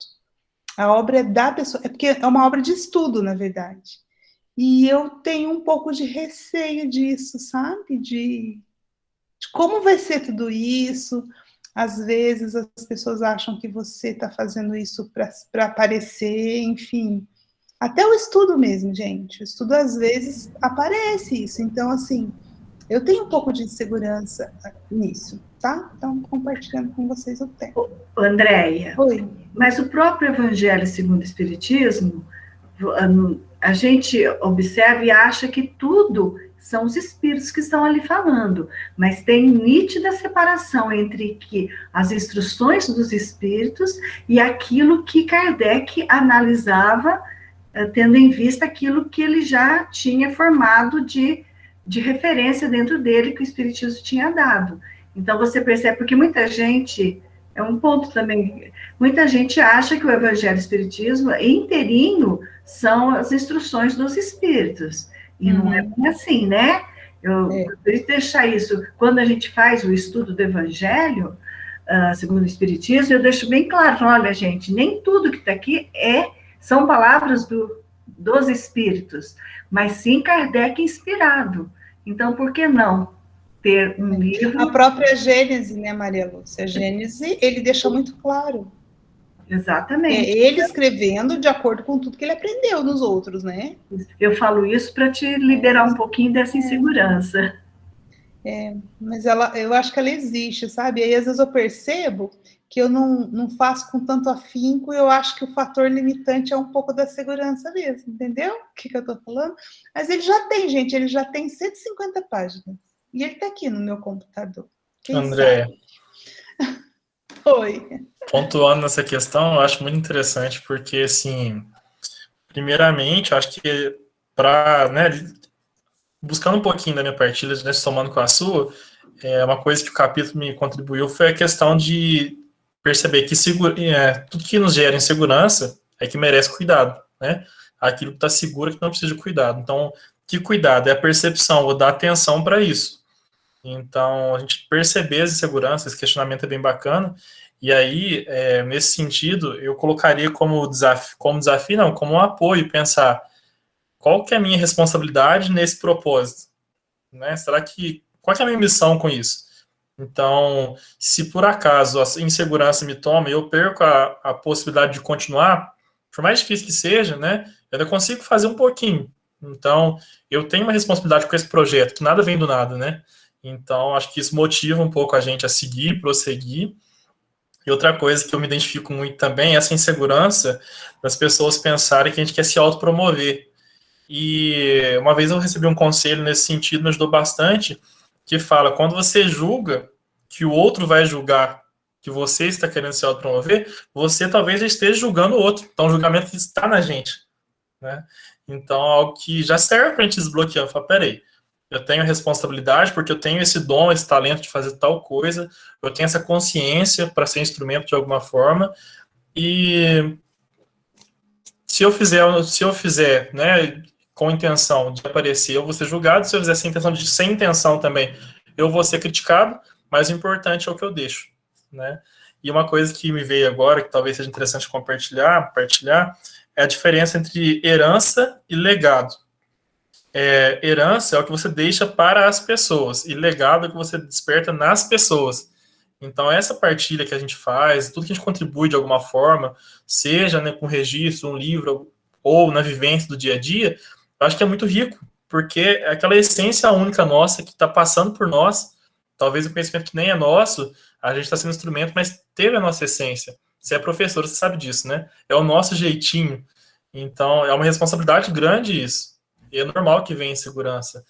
A obra é da pessoa, porque é uma obra de estudo, na verdade. E eu tenho um pouco de receio disso, sabe? De como vai ser tudo isso. Às vezes as pessoas acham que você está fazendo isso para aparecer, enfim. Até o estudo mesmo, gente. O estudo, às vezes, aparece isso. Então, assim, eu tenho um pouco de insegurança nisso, tá? Então, compartilhando com vocês o tempo. Andréia, Oi. Mas o próprio Evangelho segundo o Espiritismo, a gente observa e acha que tudo são os espíritos que estão ali falando, mas tem nítida separação entre que as instruções dos espíritos e aquilo que Kardec analisava, tendo em vista aquilo que ele já tinha formado de referência dentro dele, que o Espiritismo tinha dado. Então, você percebe, porque muita gente, é um ponto também, muita gente acha que o Evangelho e o Espiritismo inteirinho são as instruções dos espíritos, e não é bem assim, né? Eu gostaria de deixar isso, quando a gente faz o estudo do Evangelho, segundo o Espiritismo, eu deixo bem claro, olha, gente, nem tudo que está aqui são palavras dos espíritos, mas sim Kardec inspirado. Então, por que não ter um livro... A própria Gênese, né, Maria Lúcia? A Gênese, ele deixa muito claro. Exatamente. Ele escrevendo de acordo com tudo que ele aprendeu nos outros, né? Eu falo isso para te liberar um pouquinho dessa insegurança. Mas eu acho que ela existe, sabe? Aí, às vezes, eu percebo que eu não faço com tanto afinco, e eu acho que o fator limitante é um pouco da segurança mesmo, entendeu? O que eu tô falando? Mas ele já tem, gente, ele já tem 150 páginas. E ele tá aqui no meu computador. André, Oi. Pontuando nessa questão, eu acho muito interessante, porque, assim, primeiramente, eu acho que buscando um pouquinho da minha partilha, né, somando com a sua, uma coisa que o capítulo me contribuiu foi a questão de perceber que tudo que nos gera insegurança é que merece cuidado, né? Aquilo que está seguro é que não precisa de cuidado. Então, que cuidado? É a percepção, vou dar atenção para isso. Então, a gente perceber as inseguranças, esse questionamento é bem bacana, e aí, nesse sentido, eu colocaria como desafio, não, como um apoio, pensar qual que é a minha responsabilidade nesse propósito, né? Qual que é a minha missão com isso? Então, se por acaso a insegurança me toma e eu perco a possibilidade de continuar, por mais difícil que seja, né, eu ainda consigo fazer um pouquinho. Então, eu tenho uma responsabilidade com esse projeto, que nada vem do nada, né? Então, acho que isso motiva um pouco a gente a seguir, prosseguir. E outra coisa que eu me identifico muito também é essa insegurança das pessoas pensarem que a gente quer se autopromover. E uma vez eu recebi um conselho nesse sentido, me ajudou bastante, que fala, quando você julga que o outro vai julgar que você está querendo se autopromover, você talvez já esteja julgando o outro. Então, o julgamento está na gente, né? Então, algo que já serve para a gente desbloquear. Fala, peraí, eu tenho responsabilidade porque eu tenho esse dom, esse talento de fazer tal coisa, eu tenho essa consciência para ser instrumento de alguma forma, e se eu fizer, né, com intenção de aparecer, eu vou ser julgado. Se eu fizer sem intenção também, eu vou ser criticado, mas o importante é o que eu deixo, né? E uma coisa que me veio agora, que talvez seja interessante compartilhar, é a diferença entre herança e legado. Herança é o que você deixa para as pessoas, e legado é o que você desperta nas pessoas. Então, essa partilha que a gente faz, tudo que a gente contribui de alguma forma, seja, né, com registro, um livro, ou na vivência do dia a dia, eu acho que é muito rico, porque é aquela essência única nossa que está passando por nós, talvez o conhecimento que nem é nosso, a gente está sendo instrumento, mas teve a nossa essência. Você é professor, você sabe disso, né? É o nosso jeitinho. Então, é uma responsabilidade grande isso. E é normal que venha insegurança.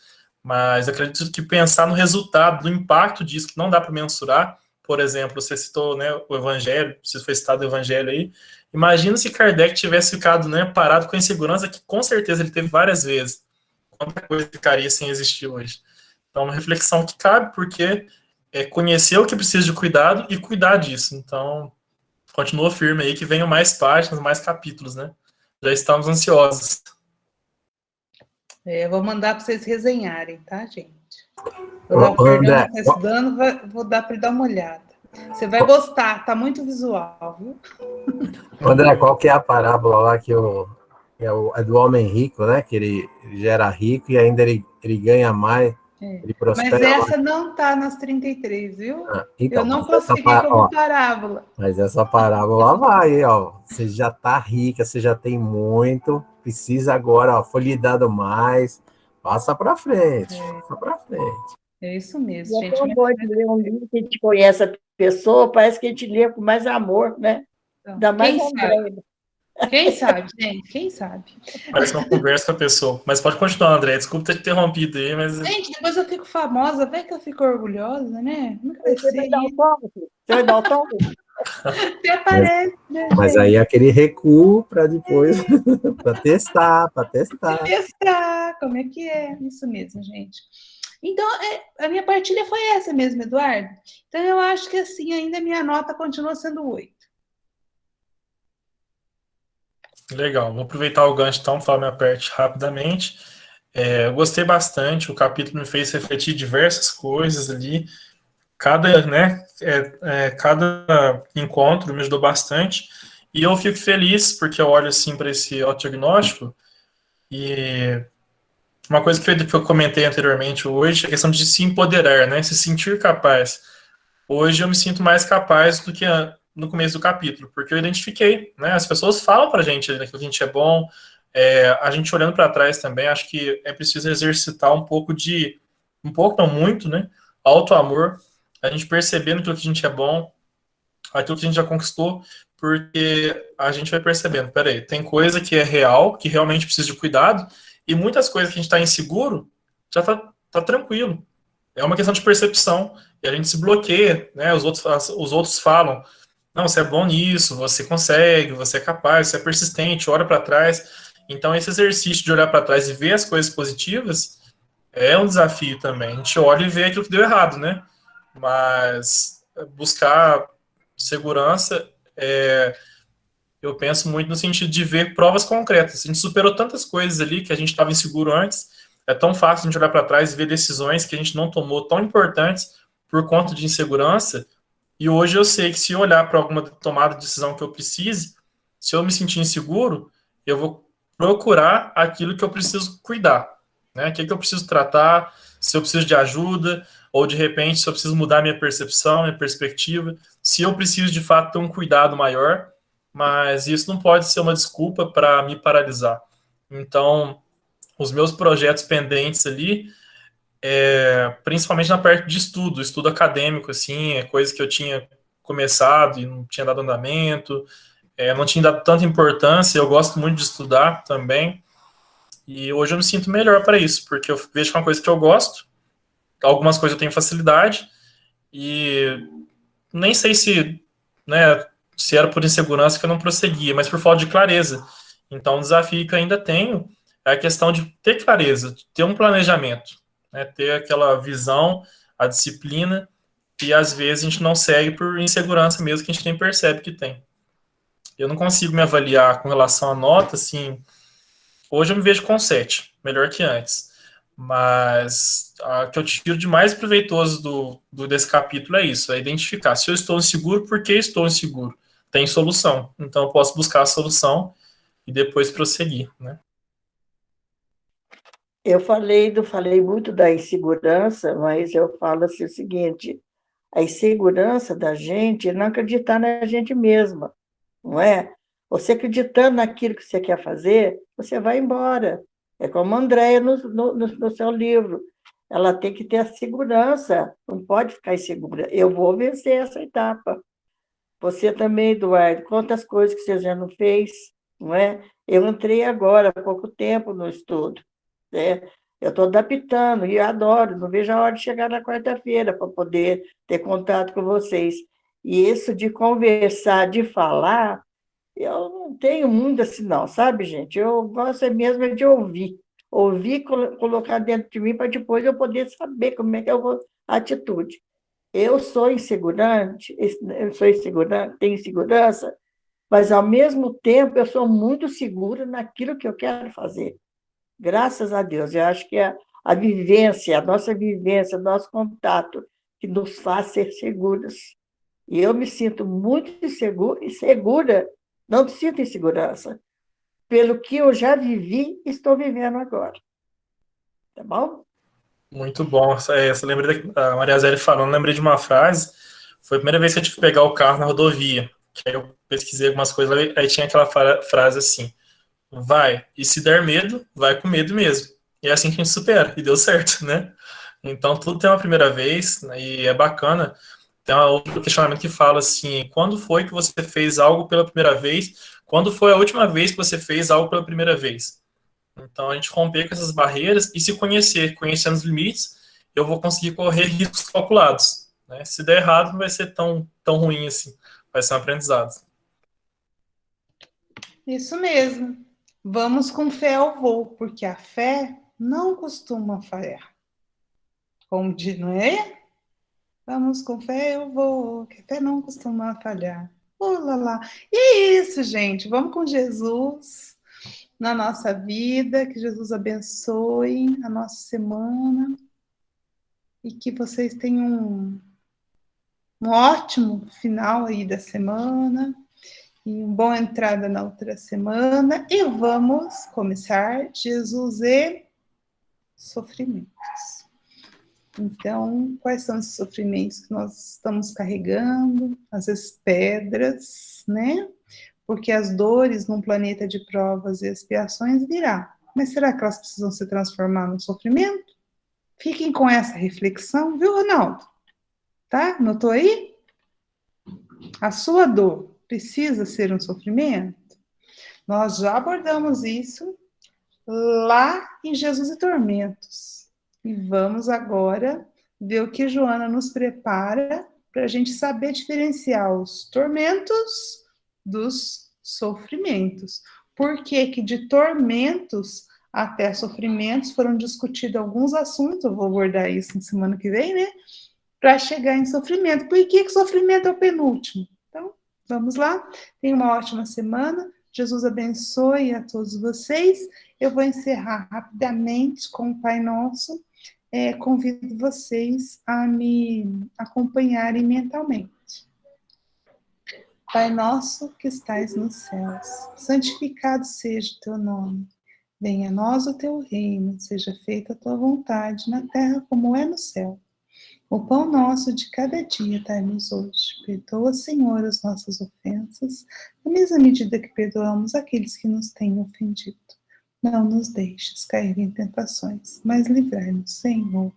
Mas eu acredito que pensar no resultado, do impacto disso, que não dá para mensurar. Por exemplo, você citou, né, o Evangelho, se foi citado o Evangelho aí. Imagina se Kardec tivesse ficado, né, parado com a insegurança, que com certeza ele teve várias vezes. Quanta coisa ficaria sem existir hoje. Então, uma reflexão que cabe, porque é conhecer o que precisa de cuidado e cuidar disso. Então, continua firme aí, que venham mais páginas, mais capítulos, né? Já estamos ansiosos. Eu vou mandar para vocês resenharem, tá, gente? Vou dar o Fernando está estudando, vou dar para ele dar uma olhada. Você vai gostar, tá muito visual, viu? André, qual que é a parábola lá que é do homem rico, né? Que ele gera rico e ainda ele ganha mais, ele prospera. Mas essa não tá nas 33, viu? Então, eu não classifiquei como parábola. Mas essa parábola vai, ó. Você já tá rica, você já tem muito, precisa agora, ó, foi lhe dado mais, passa para frente, passa para frente. É isso mesmo, gente. É tão bom de ler um livro que a gente conhece a pessoa, parece que a gente lê com mais amor, né? Dá mais amor. Quem sabe, gente? Quem sabe? Parece uma conversa com a pessoa. Mas pode continuar, André. Desculpa ter te interrompido aí, mas... Gente, depois eu fico famosa, vê que eu fico orgulhosa, né? Nunca vai ser. Você vai dar o tom? Até aparece, né? Mas aí é aquele recuo para depois, para testar. Testar, como é que é? Isso mesmo, gente. Então, a minha partilha foi essa mesmo, Eduardo. Então, eu acho que, assim, ainda a minha nota continua sendo 8. Legal, vou aproveitar o gancho, então, falar minha parte rapidamente. Eu gostei bastante, o capítulo me fez refletir diversas coisas ali. Cada encontro me ajudou bastante. E eu fico feliz, porque eu olho, assim, para esse autodiagnóstico e... Uma coisa que eu comentei anteriormente hoje é a questão de se empoderar, né? Se sentir capaz. Hoje eu me sinto mais capaz do que no começo do capítulo, porque eu identifiquei, né? As pessoas falam pra gente que a gente é bom, a gente olhando para trás também, acho que é preciso exercitar um pouco, não muito, né? Auto-amor, a gente percebendo que a gente é bom, aquilo que a gente já conquistou, porque a gente vai percebendo, peraí, tem coisa que é real, que realmente precisa de cuidado, e muitas coisas que a gente está inseguro, já tá tranquilo. É uma questão de percepção. E a gente se bloqueia, né? Os outros falam, não, você é bom nisso, você consegue, você é capaz, você é persistente, olha para trás. Então, esse exercício de olhar para trás e ver as coisas positivas é um desafio também. A gente olha e vê aquilo que deu errado, né? Mas buscar segurança eu penso muito no sentido de ver provas concretas. A gente superou tantas coisas ali que a gente estava inseguro antes. É tão fácil a gente olhar para trás e ver decisões que a gente não tomou tão importantes por conta de insegurança. E hoje eu sei que se eu olhar para alguma tomada de decisão que eu precise, se eu me sentir inseguro, eu vou procurar aquilo que eu preciso cuidar, né? O que eu preciso tratar, se eu preciso de ajuda, ou de repente se eu preciso mudar minha percepção, minha perspectiva, se eu preciso de fato ter um cuidado maior. Mas isso não pode ser uma desculpa para me paralisar. Então, os meus projetos pendentes ali, principalmente na parte de estudo acadêmico, assim, é coisa que eu tinha começado e não tinha dado andamento, não tinha dado tanta importância, eu gosto muito de estudar também, e hoje eu me sinto melhor para isso, porque eu vejo que é uma coisa que eu gosto, algumas coisas eu tenho facilidade, e nem sei se, né, se era por insegurança que eu não prosseguia, mas por falta de clareza. Então, o desafio que eu ainda tenho é a questão de ter clareza, de ter um planejamento, né, ter aquela visão, a disciplina, e às vezes a gente não segue por insegurança mesmo, que a gente nem percebe que tem. Eu não consigo me avaliar com relação à nota, assim, hoje eu me vejo com 7, melhor que antes, Mas o que eu tiro de mais proveitoso desse capítulo é isso, é identificar se eu estou inseguro, por que estou inseguro? Tem solução, então eu posso buscar a solução e depois prosseguir, né? Eu falei muito da insegurança, mas eu falo assim, o seguinte, a insegurança da gente é não acreditar na gente mesma, não é? Você acreditando naquilo que você quer fazer, você vai embora. É como a Andréia no seu livro. Ela tem que ter a segurança, não pode ficar insegura. Eu vou vencer essa etapa. Você também, Eduardo, quantas coisas que você já não fez, não é? Eu entrei agora, há pouco tempo, no estudo, né? Eu estou adaptando e adoro, não vejo a hora de chegar na quarta-feira para poder ter contato com vocês. E isso de conversar, de falar, eu não tenho muito assim, não, sabe, gente? Eu gosto mesmo de ouvir. Ouvir, colocar dentro de mim para depois eu poder saber como é que eu vou a atitude. Eu sou insegurante, tenho insegurança, mas, ao mesmo tempo, eu sou muito segura naquilo que eu quero fazer. Graças a Deus. Eu acho que é a vivência, o nosso contato, que nos faz ser seguras. E eu me sinto muito segura, não me sinto insegurança, pelo que eu já vivi e estou vivendo agora. Tá bom? Muito bom. Essa lembrei da Maria Zélia falando, lembrei de uma frase. Foi a primeira vez que eu tive que pegar o carro na rodovia. Que aí eu pesquisei algumas coisas, aí tinha aquela frase assim: vai, e se der medo, vai com medo mesmo. E é assim que a gente supera, e deu certo, né? Então tudo tem uma primeira vez, né, e é bacana. Tem outro questionamento que fala assim: quando foi que você fez algo pela primeira vez? Quando foi a última vez que você fez algo pela primeira vez? Então, a gente romper com essas barreiras e se conhecer, conhecendo os limites, eu vou conseguir correr riscos calculados, né? Se der errado, não vai ser tão ruim assim, vai ser um aprendizado. Isso mesmo. Vamos com fé ao voo, porque a fé não costuma falhar. Como diz, não é? Vamos com fé ao voo, que a fé não costuma falhar. Lá, lá. E é isso, gente. Vamos com Jesus na nossa vida, que Jesus abençoe a nossa semana e que vocês tenham um ótimo final aí da semana e uma boa entrada na outra semana. E vamos começar Jesus e sofrimentos. Então, quais são esses sofrimentos que nós estamos carregando? Às vezes pedras, né? Porque as dores num planeta de provas e expiações virá. Mas será que elas precisam se transformar num sofrimento? Fiquem com essa reflexão, viu, Ronaldo? Tá? Notou aí? A sua dor precisa ser um sofrimento? Nós já abordamos isso lá em Jesus e Tormentos. E vamos agora ver o que Joana nos prepara para a gente saber diferenciar os tormentos dos sofrimentos. Por que que de tormentos até sofrimentos foram discutidos alguns assuntos, eu vou abordar isso na semana que vem, né? Para chegar em sofrimento. Por que que sofrimento é o penúltimo? Então, vamos lá. Tenha uma ótima semana. Jesus abençoe a todos vocês. Eu vou encerrar rapidamente com o Pai Nosso. Convido vocês a me acompanharem mentalmente. Pai nosso que estais nos céus, santificado seja o teu nome. Venha a nós o teu reino, seja feita a tua vontade, na terra como é no céu. O pão nosso de cada dia dai-nos hoje. Perdoa, Senhor, as nossas ofensas, na mesma medida que perdoamos aqueles que nos têm ofendido. Não nos deixes cair em tentações, mas livrai-nos, Senhor,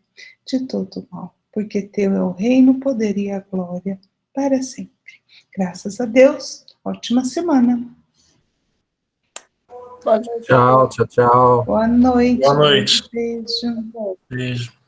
de todo mal, porque teu é o reino, o poder e a glória, para sempre. Graças a Deus, ótima semana. Tchau, tchau, tchau. Boa noite. Boa noite. Beijo. Beijo.